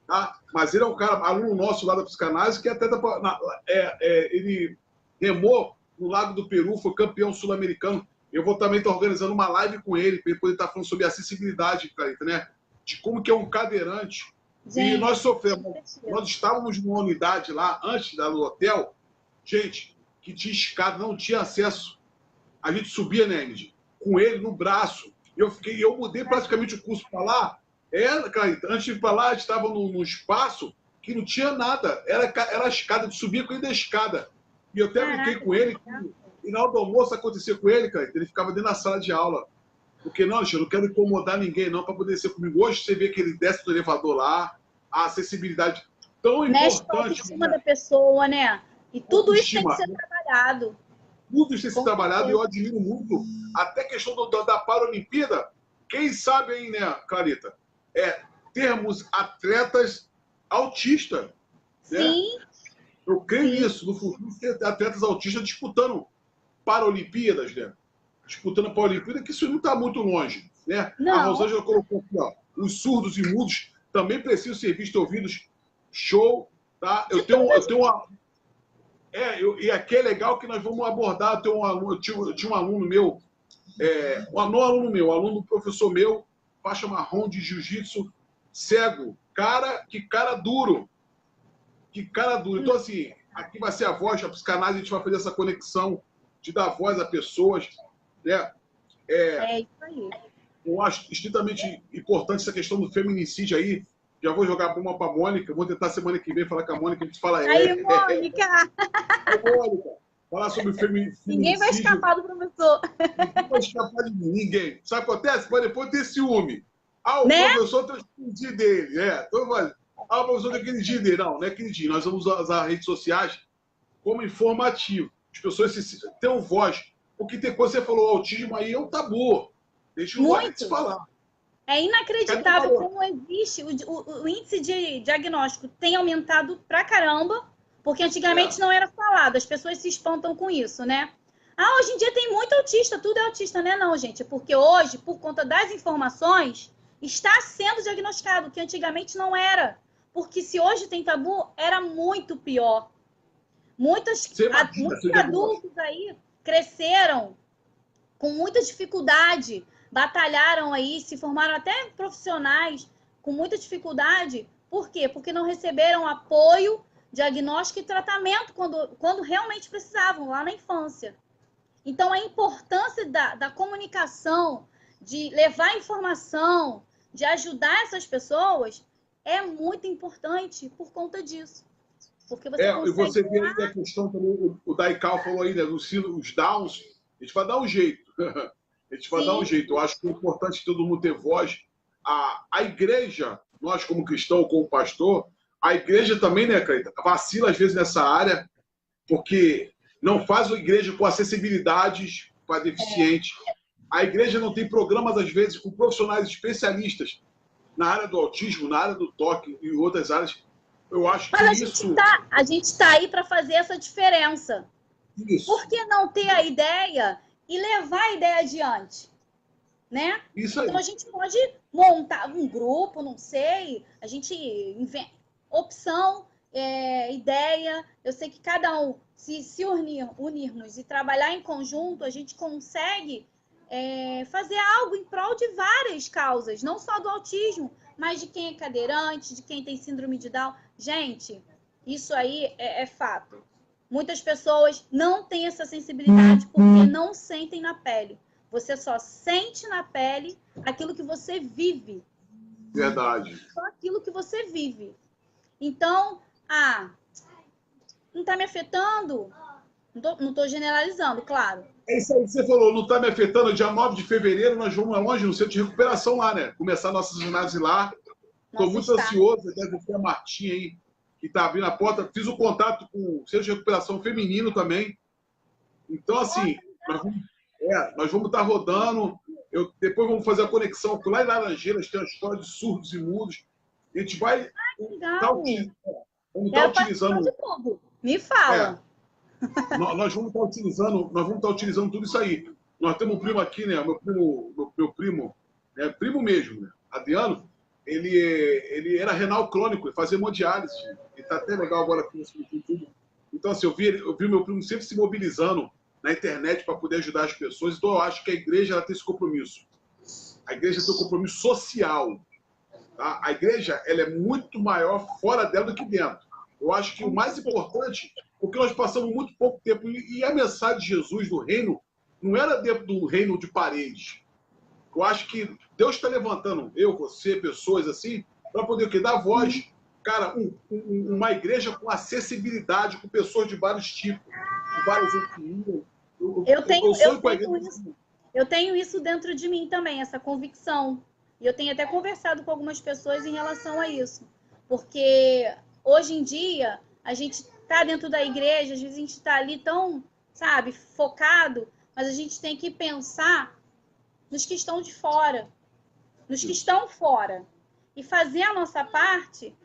Tá? Mas ele é um cara, aluno nosso lá da psicanálise, que é atleta. Ele remou no Lago do Peru, foi campeão sul-americano. Eu vou também estar organizando uma live com ele, para ele poder estar falando sobre acessibilidade, Clarita, né? De como que é um cadeirante. Gente, e nós sofremos. Nós estávamos numa unidade lá, antes do hotel, gente, que tinha escada, não tinha acesso. A gente subia, né, Ingrid, com ele no braço. Eu mudei praticamente o curso para lá. Clarita, antes de ir para lá, a gente estava num espaço que não tinha nada. Era a escada, de subir com ele da escada. E eu até brinquei com ele, e na hora do almoço acontecia com ele, Clarita, ele ficava dentro da sala de aula. Porque, não, Alexandre, eu não quero incomodar ninguém, não, para poder ser comigo. Hoje você vê que ele desce do elevador lá, a acessibilidade tão Mexe com a importante, autoestima né? da pessoa, né? E tudo isso tem que Autoestima. ser trabalhado. Tudo isso tem se Com trabalhado e certeza. eu admiro muito. Até a questão da Paralimpíada, quem sabe aí, né, Clarita? Termos atletas autistas, né? Sim, Eu creio sim. nisso, no futuro, ter atletas autistas disputando Paralimpíadas, né? Disputando Paralimpíada, que isso não está muito longe, né? A Não, Rosângela colocou aqui, ó, os surdos e mudos também precisam ser vistos e ouvidos. Show, tá? de tudo. Eu tenho uma, e aqui é legal que nós vamos abordar. Eu tinha um aluno meu, não aluno meu, aluno do professor meu, faixa marrom de jiu-jitsu, cego. Que cara duro. Que cara duro. Então, assim, aqui vai ser a voz, a psicanálise, a gente vai fazer essa conexão de dar voz a pessoas, né? É isso aí. Eu acho estritamente importante essa questão do feminicídio aí. Já vou jogar uma para a Mônica, vou tentar semana que vem falar com a Mônica, a gente fala Aí, Mônica, Mônica, falar sobre ninguém vai feminicídio. escapar do professor. Não vai escapar de ninguém. Sabe o que acontece? Mas depois ter ciúme. Ah, o Né? professor tem aquele dia dele. O professor tem aquele dia dele. Não é aquele dia. Nós vamos usar as redes sociais como informativo. As pessoas tenham voz. Porque tem coisa que você falou, o autismo aí é um tabu. Deixa eu Muito. te falar. É inacreditável como existe. O índice de diagnóstico tem aumentado pra caramba, porque antigamente não era falado. As pessoas se espantam com isso, né? Ah, hoje em dia tem muito autista, tudo é autista, né? Não, gente, é porque hoje, por conta das informações, está sendo diagnosticado, que antigamente não era. Porque se hoje tem tabu, era muito pior. Muitos adultos aí cresceram com muita dificuldade, batalharam aí, se formaram até profissionais com muita dificuldade. Por quê? Porque não receberam apoio, diagnóstico e tratamento quando realmente precisavam, lá na infância. Então, a importância da comunicação, de levar informação, de ajudar essas pessoas, é muito importante por conta disso. Porque você consegue... E você vê aí a questão também, o Daikal falou aí, né, os downs, a gente vai dar um jeito. A gente vai dar um jeito. Eu acho que é importante todo mundo ter voz. A igreja, nós como cristão, como pastor, a igreja também, né, Cleita, vacila às vezes nessa área, porque não faz a igreja com acessibilidades para deficiente. A igreja não tem programas, às vezes, com profissionais especialistas na área do autismo, na área do toque e outras áreas. Eu acho que a gente está aí para fazer essa diferença. Isso. Por que não ter a ideia e levar a ideia adiante? Né? Isso aí. Então a gente pode montar um grupo, não sei, a gente inventa opção, ideia. Eu sei que cada um, se unirmos e trabalhar em conjunto, a gente consegue fazer algo em prol de várias causas, não só do autismo, mas de quem é cadeirante, de quem tem síndrome de Down. Gente, isso aí é fato. Muitas pessoas não têm essa sensibilidade porque não sentem na pele. Você só sente na pele aquilo que você vive. Verdade. Só aquilo que você vive. Então, não está me afetando? Não estou generalizando, claro. É isso aí que você falou, não está me afetando. Dia 9 de fevereiro nós vamos longe no centro de recuperação lá, né? Começar nossas ginásio lá. Estou muito ansioso, deve ter a Martinha aí, que está abrindo a porta. Fiz o contato com o centro de recuperação feminino também. Então, assim, nós vamos estar rodando. Depois vamos fazer a conexão lá em Laranjeiras, tem uma escola de surdos e mudos. A gente vai estar utilizando. De tudo. Me fala. Nós vamos estar utilizando tudo isso aí. Nós temos um primo aqui, né? Meu primo, primo mesmo, né? Adriano, ele era renal crônico, ele fazia hemodiálise. Ele está até legal agora aqui nesse tudo. Então, assim, eu vi meu primo sempre se mobilizando na internet para poder ajudar as pessoas. Então, eu acho que a igreja ela tem esse compromisso. A igreja tem um compromisso social. Tá? A igreja ela é muito maior fora dela do que dentro. Eu acho que o mais importante, porque nós passamos muito pouco tempo, e a mensagem de Jesus do reino não era dentro do reino de paredes. Eu acho que Deus está levantando eu, você, pessoas assim, para poder o quê? Dar voz. Cara, uma igreja com acessibilidade, com pessoas de vários tipos, de várias etnias. Eu tenho isso. Eu tenho isso dentro de mim também, essa convicção. E eu tenho até conversado com algumas pessoas em relação a isso. Porque hoje em dia, a gente está dentro da igreja, às vezes a gente está ali tão, sabe, focado, mas a gente tem que pensar nos que estão de fora, nos que estão fora. E fazer a nossa parte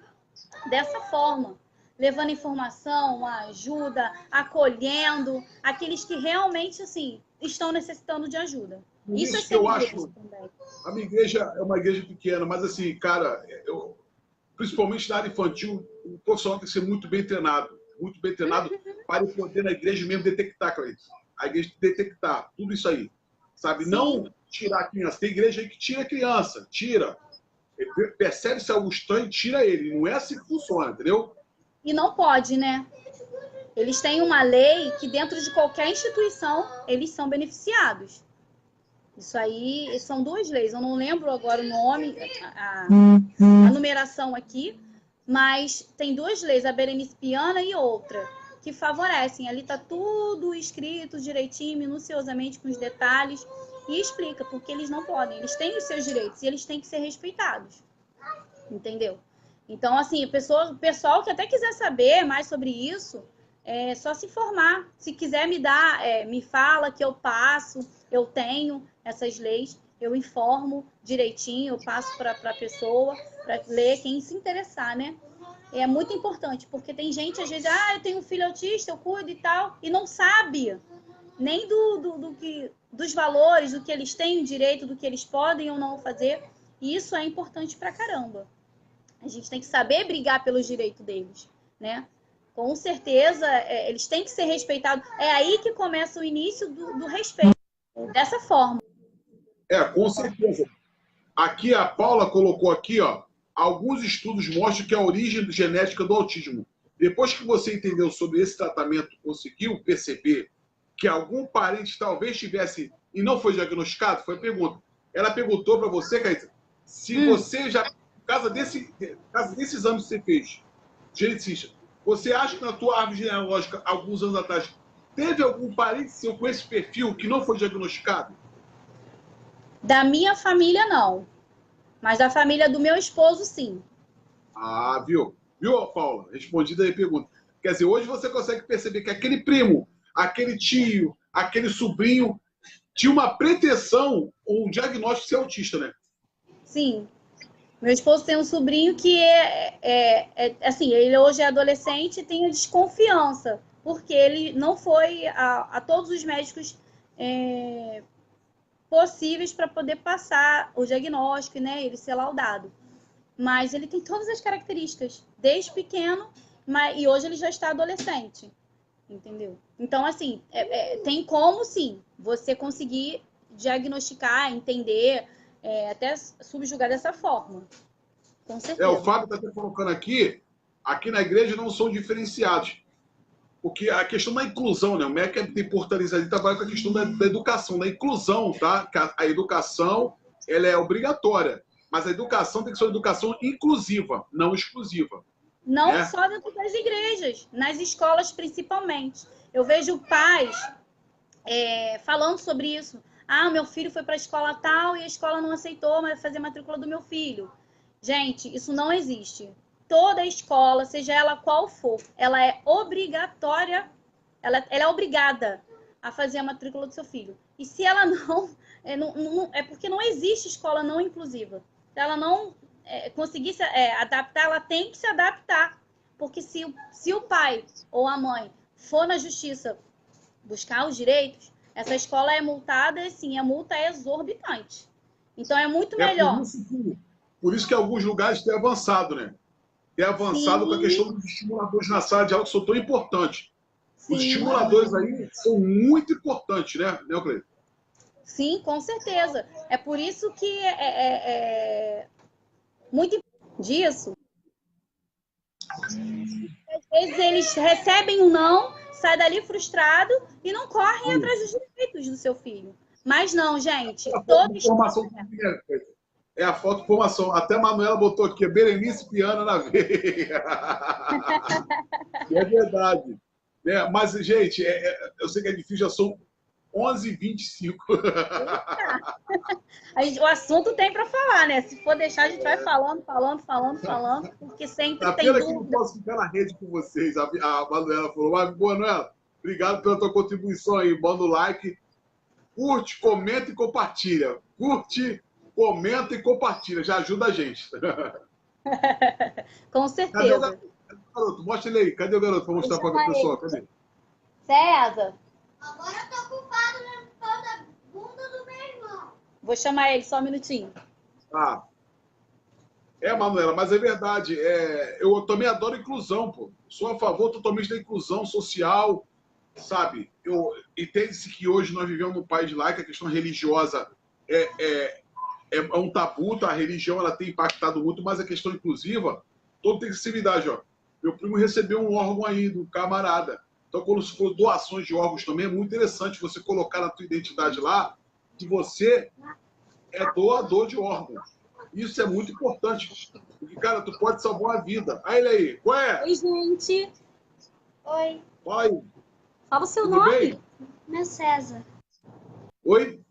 dessa forma, levando informação, ajuda, acolhendo aqueles que realmente, assim, estão necessitando de ajuda. Isso é que eu ser acho, também. a minha igreja é uma igreja pequena, mas assim, cara, principalmente na área infantil, o profissional tem que ser muito bem treinado para ele poder na igreja mesmo detectar, Cleiton. A igreja detectar tudo isso aí, sabe? Sim. Não tirar a criança. Tem igreja aí que tira a criança, tira. Percebe se é algo estranho, tira ele. Não é assim que funciona, entendeu? E não pode, né? Eles têm uma lei que dentro de qualquer instituição eles são beneficiados. Isso aí são duas leis. Eu não lembro agora o nome, a numeração aqui, mas tem duas leis, a Berenice Piana e outra, que favorecem. Ali está tudo escrito direitinho, minuciosamente, com os detalhes, e explica porque eles não podem. Eles têm os seus direitos e eles têm que ser respeitados. Entendeu? Então, assim, o pessoal que até quiser saber mais sobre isso, é só se informar. Se quiser me dar, me fala que eu passo, eu tenho essas leis, eu informo direitinho, eu passo para a pessoa, para ler, quem se interessar, né? É muito importante, porque tem gente, às vezes, eu tenho um filho autista, eu cuido e tal, e não sabe nem dos valores, do que eles têm o direito, do que eles podem ou não fazer. E isso é importante pra caramba. A gente tem que saber brigar pelos direitos deles, né? Com certeza, eles têm que ser respeitados. É aí que começa o início do respeito, dessa forma. Com certeza. Aqui a Paula colocou aqui, ó, alguns estudos mostram que a origem genética do autismo. Depois que você entendeu sobre esse tratamento, conseguiu perceber que algum parente talvez tivesse e não foi diagnosticado? Foi a pergunta. Ela perguntou para você, Caíta, se você já, por causa desse exame que você fez, geneticista, você acha que na tua árvore genealógica, alguns anos atrás, teve algum parente seu com esse perfil que não foi diagnosticado? Da minha família, não. Mas da família do meu esposo, sim. Ah, viu? Viu, Paula? Respondida aí a pergunta. Quer dizer, hoje você consegue perceber que aquele primo, aquele tio, aquele sobrinho tinha uma pretensão ou um diagnóstico de ser autista, né? Sim. Meu esposo tem um sobrinho que assim, ele hoje é adolescente e tem a desconfiança, porque ele não foi a todos os médicos possíveis para poder passar o diagnóstico, né, ele ser laudado. Mas ele tem todas as características, desde pequeno, e hoje ele já está adolescente, entendeu? Então, assim, tem como, sim, você conseguir diagnosticar, entender, até subjugar dessa forma. Com certeza. O Fábio está até colocando aqui na igreja não são diferenciados. Porque a questão da inclusão, né? O MEC tem portaria ali, trabalha com a questão da educação, da inclusão, tá? A educação, ela é obrigatória, mas a educação tem que ser uma educação inclusiva, não exclusiva. Não só dentro das igrejas, nas escolas principalmente. Eu vejo pais falando sobre isso. Meu filho foi para a escola tal e a escola não aceitou fazer a matrícula do meu filho. Gente, isso não existe. Toda escola, seja ela qual for, ela é obrigatória, ela é obrigada a fazer a matrícula do seu filho. E se ela não, é porque não existe escola não inclusiva. Se ela não conseguir se adaptar, ela tem que se adaptar. Porque se o pai ou a mãe for na justiça buscar os direitos, essa escola é multada, e sim, a multa é exorbitante. Então é muito melhor. Por isso que alguns lugares têm avançado, né? Tem avançado com a questão dos estimuladores na sala de aula, que são tão importantes. Os estimuladores aí são muito importantes, né, Cleiton? Sim, com certeza. É por isso que muito disso. Às vezes eles recebem um não, saem dali frustrado e não correm atrás dos direitos do seu filho. Mas não, gente. Toda informação é a foto de formação. Até a Manuela botou aqui, Berenice Piana na veia. É verdade. Mas, gente, eu sei que é difícil, já são 11h25. O assunto tem para falar, né? Se for deixar, a gente vai falando, porque sempre A tem pena que não dúvida. posso ficar na rede com vocês. A Manuela falou, mas, boa, Manuela, obrigado pela tua contribuição aí. Manda o like, curte, comenta e compartilha. Curte, comenta e compartilha. Já ajuda a gente. Com Cadê o certeza. garoto? Mostra ele aí. Cadê o garoto para mostrar para o pessoal? Cadê? César, Agora eu tô ocupado na toda bunda do meu irmão. vou chamar ele só um minutinho. Ah, Manuela, mas é verdade. Eu também adoro inclusão, pô. Sou a favor totalmente da inclusão social, sabe? Entende-se que hoje nós vivemos num país laico, a questão religiosa é um tabu, tá? A religião ela tem impactado muito, mas a questão inclusiva, todo tem sensibilidade, ó. Meu primo recebeu um órgão aí do camarada. Então, quando se for doações de órgãos também, é muito interessante você colocar na tua identidade lá que você é doador de órgãos. Isso é muito importante. Porque, cara, tu pode salvar uma vida. Aí ele aí, qual é? Oi, gente. Oi, Fala aí. Fala o seu Tudo nome. bem? meu César. Oi?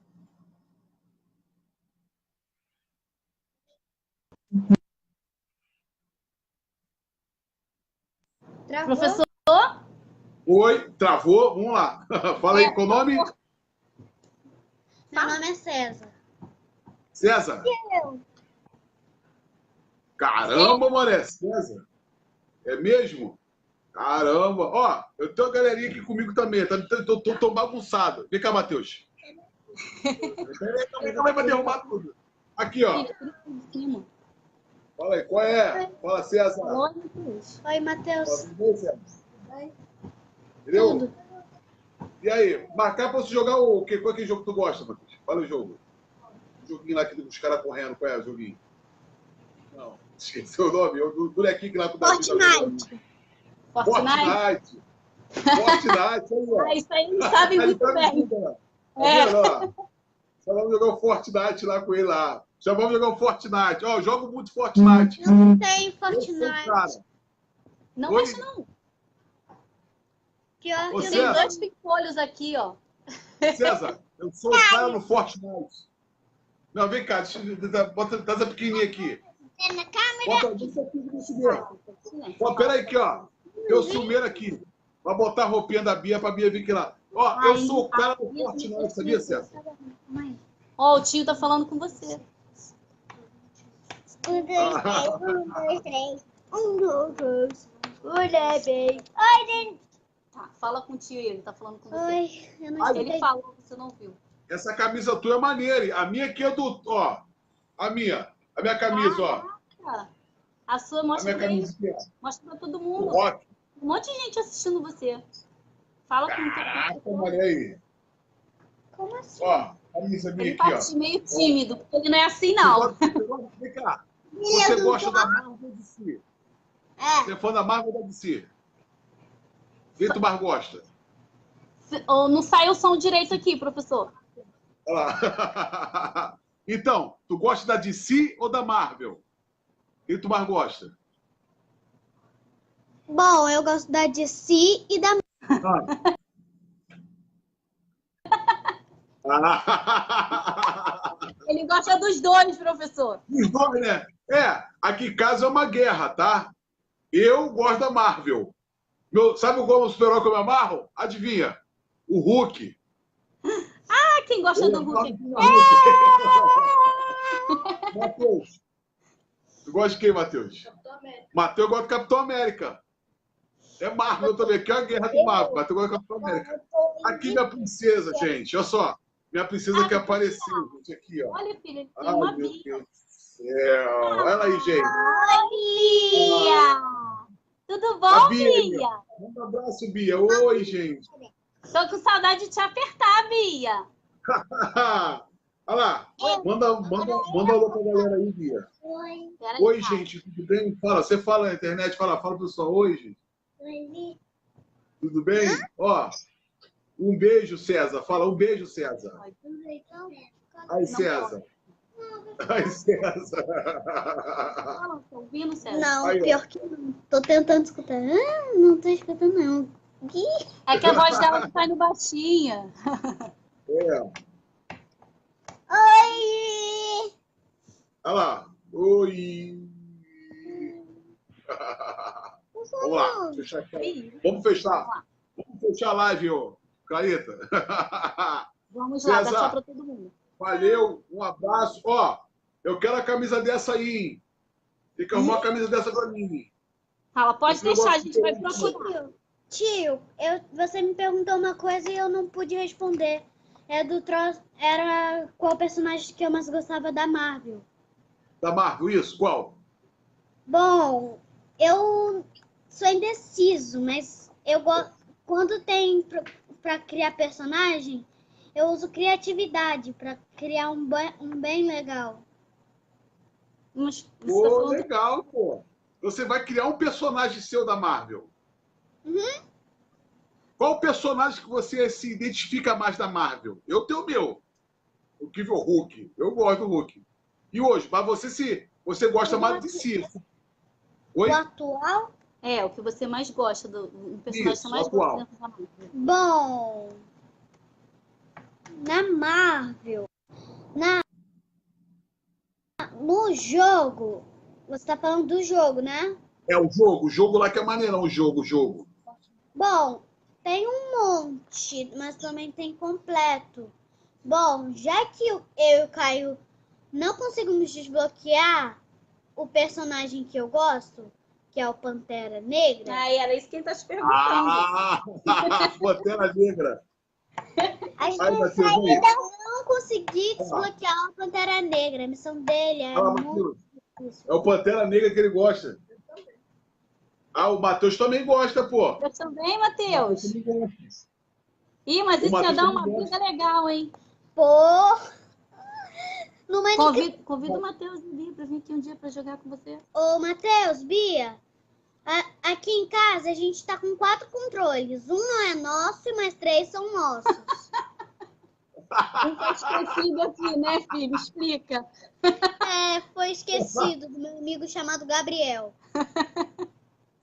Travou? Professor, Oi? Travou? Vamos lá. Fala aí, qual o nome? Meu nome é César. César? Eu. Caramba, mané, César. É mesmo? Caramba. Ó, eu tenho uma galerinha aqui comigo também. Tô bagunçado. Vem cá, Matheus. Calma aí pra derrubar tudo. Aqui, ó. Fala aí, qual é? Fala, César. Oi, Matheus. Tudo bem, César? Oi. Entendeu? Tudo. E aí, marcar pra você jogar o quê? Qual é que jogo que tu gosta, Matheus? Fala o jogo. O joguinho lá que os caras correndo, qual é o joguinho? Não, esqueci o nome. O bonequinho que lá com o Davi Fortnite. Fortnite? Fortnite, aí, ó. Ah, isso aí ele sabe Aí muito tá bem. vendo, ó. Tá É. vendo, ó? Já vamos jogar o Fortnite lá com ele lá. Já vamos jogar o Fortnite. Ó, eu jogo muito Fortnite. Não tem Eu sou o Fortnite. cara. Não Oi? mexe, não. Pior Ô, que eu Tem César. dois pimpolhos aqui, ó. César, eu sou o cara no Fortnite. Não, vem cá, bota essa pequenininha aqui. não na câmera. Bota isso aqui no sumeiro. Ó, peraí aqui, ó. Tem o sumeiro aqui. Vai botar a roupinha da Bia pra Bia vir aqui lá. Ó, eu sou o cara do Fortnite, sabia, César? Ó, o tio tá falando com você. 1, 2, 3. 1, 2, 3. 1, 2, 3. 1, 2, 3. Oi, gente. Tá, fala com o tio aí, ele tá falando com você. Oi, eu não Ele sei. falou, você não viu. Essa camisa tua é maneira. A minha aqui é do... Ó, a minha camisa, ó. Caraca. A sua A mostra minha pra ele. camisa aqui, ó. Mostra pra todo Do mundo. rock. Um monte de gente assistindo você. Fala com o Caraca, teu olha aí. Como assim? Ó, a camisa minha Ele aqui, tá ó. meio tímido, porque ele não é assim, não. Vem cá. Você gosta da Marvel ou da DC? É. Você é fã da Marvel ou da DC? Quem tu mais gosta? Ou não sai o som direito aqui, professor. Olha lá. Então, tu gosta da DC ou da Marvel? Quem tu mais gosta? Bom, eu gosto da DC e da... Ele gosta dos dois, professor. Os dois, né? Aqui em casa é uma guerra, tá? Eu gosto da Marvel. Sabe qual é o super-herói que eu me amarro? Adivinha? O Hulk. Ah, quem gosta do Hulk? Matheus. Tu gosta de quem, Matheus? Matheus gosta do Capitão América. É Marvel também, aqui é a guerra do Marvel. Matheus gosta do Capitão América. Aqui minha princesa, gente. Olha só. Minha princesa que apareceu, gente. Aqui, ó. Olha, filho, ele tem Ai, uma meu Bia. Deus do céu. Olha aí, gente. Oi, Bia! Tudo A bom, Bia aí, Bia? ó. Um abraço, Bia. Oi, gente. Tô com saudade de te apertar, Bia. Olha lá. Manda alô pra galera aí, Bia. Oi. Pera aí, Oi, tá. gente. Tudo bem? Fala. Você fala na internet. Fala pessoal. Oi, gente. Oi. Tudo bem? Ó, um beijo, César. Fala, um beijo, César. Ai, César. Ai, César. Fala, tá ouvindo, César? Não, Aí, ó. pior que não. Tô tentando escutar. Ah, não tô escutando, não. É que a voz dela tá indo baixinha. É. Oi! Olha lá. Oi. Vamos lá. Fechar aqui. Vamos fechar. Vamos fechar a live, ô. Clarita. Vamos lá, dá tchau César, pra todo mundo. valeu. Um abraço. Ó, eu quero a camisa dessa aí, hein? Tem que arrumar uma camisa dessa pra mim. Fala, pode Esse deixar, a negócio gente vai de- procurar. Tio, você me perguntou uma coisa e eu não pude responder. Era qual personagem que eu mais gostava da Marvel. Da Marvel, isso? Qual? Bom, eu sou indeciso, mas quando tem pra criar personagem, eu uso criatividade pra criar um bem legal. Mas você tá Pô, falando... legal, pô. Você vai criar um personagem seu da Marvel. Uhum. Qual personagem que você se identifica mais da Marvel? Eu tenho o meu. O Hulk. Eu gosto do Hulk. E hoje, mas você gosta mais de si. Oi? O atual? É, o que você mais gosta, o personagem que você Isso, mais atual. gosta dentro da Marvel. Bom, na Marvel, no jogo, você tá falando do jogo, né? É o jogo lá que é maneirão, o jogo. Bom, tem um monte, mas também tem completo. Bom, já que eu e o Caio não conseguimos desbloquear o personagem que eu gosto, que é o Pantera Negra, Ah, era isso que ele tá te perguntando. Ah! Pantera Negra. a gente Vai, Matheus, aí. ainda não consegui desbloquear o Pantera Negra. A missão dele é Fala, muito Matheus. difícil. É o Pantera Negra que ele gosta. Ah, o Matheus também gosta, pô. Eu também, Matheus. Também gosta. Ih, mas O isso ia Matheus dar uma também briga legal, hein? Pô, no Minecraft. Convida o Matheus e o Bia pra vir aqui um dia pra jogar com você. Ô, Matheus, Bia, aqui em casa a gente tá com 4 controles. Um não é nosso e mais 3 são nossos. Um tá esquecido aqui, né, filho? Explica. Foi esquecido do meu amigo chamado Gabriel.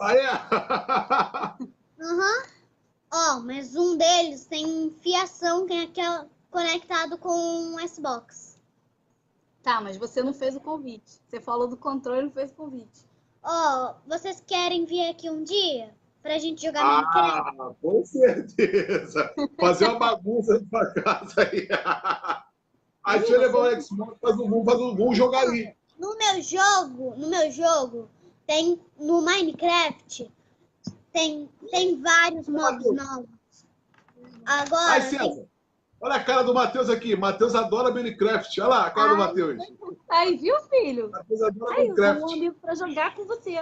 Ah, é? Aham. Ó, mas um deles tem fiação que é conectado com um Xbox. Tá, mas você não fez o convite. Você falou do controle e não fez o convite. Ó, vocês querem vir aqui um dia pra gente jogar Minecraft? Ah, com certeza. Fazer uma bagunça na sua casa aí. Aí você levar o Xbox, vamos jogar aí. No meu jogo, tem no Minecraft, tem vários modos novos. Agora, Aí, César, olha a cara do Matheus aqui. Matheus adora Minecraft. Olha lá a cara do Matheus. Aí, viu, filho? Matheus adora Aí, eu sou um Minecraft. amigo pra jogar com você.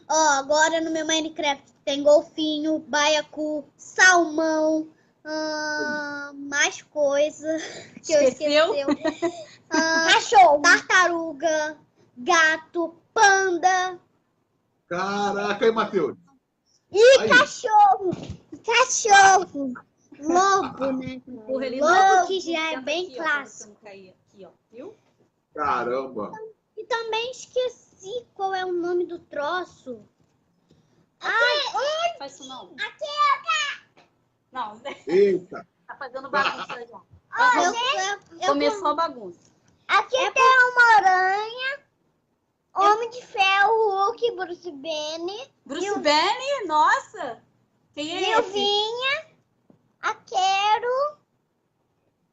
ó, agora no meu Minecraft tem golfinho, baiacu, salmão, mais coisa que eu Esqueceu? esqueci. Cachorro, tartaruga, gato, panda Caraca, aí, Matheus. e Aí. cachorro. Lobo, né? Empurra ele Lobo que já é Senta bem aqui, ó, pra você clássico. não cair aqui, ó. Viu? Caramba. E também esqueci qual é o nome do troço. Não faz isso não. Não, Eita. tá fazendo bagunça já. Começou a bagunça. Aqui tem uma aranha, Homem de Ferro, Hulk, Bruce Banner, Bruce Banner? Nossa! Quem é esse? Silvinha, Aquero,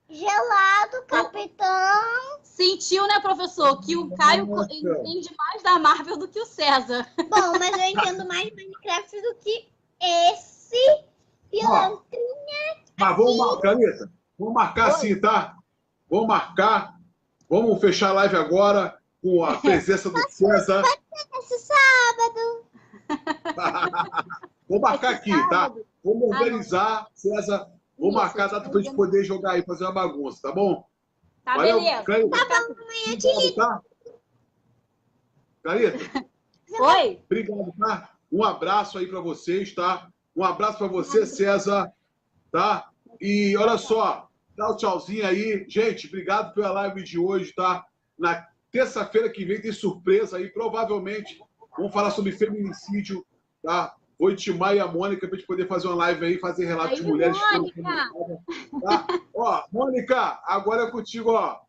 Gelado, Capitão. Sentiu, né, professor? Que o Caio entende mais da Marvel do que o César. Bom, mas eu entendo mais Minecraft do que esse pilantrinha. Mas vamos marcar, Anitta. Vamos marcar assim, tá? Vamos marcar. Vamos fechar a live agora com a presença do César. Esse sábado. Vou marcar aqui, tá? Vamos organizar, César. Vou Isso, marcar a data pra gente poder jogar aí, fazer uma bagunça, tá bom? Tá, Valeu, beleza. Clarita. Tá bom, amanhã eu te ligo. Tá? Clarita, Oi? obrigado, tá? Um abraço aí pra vocês, tá? Um abraço pra você, César, tá? E olha só, dá o tchauzinho aí. Gente, obrigado pela live de hoje, tá? Na terça-feira que vem tem surpresa aí, provavelmente vamos falar sobre feminicídio, tá? Vou intimar a Mônica pra gente poder fazer uma live aí, fazer relatos de Aí, mulheres. Mônica! Tá? Ó, Mônica, agora é contigo, ó.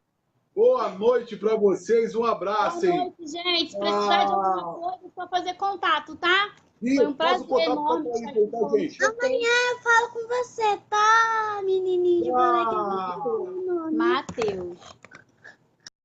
Boa noite pra vocês, um abraço, Boa hein? noite, gente. Se precisar de alguma coisa, é só fazer contato, tá? Ih, Foi um faz o prazer contato enorme pra estar aí, aqui tá, falando gente? com vocês. Eu falo com você, tá, menininho de boneca? Ah. Matheus.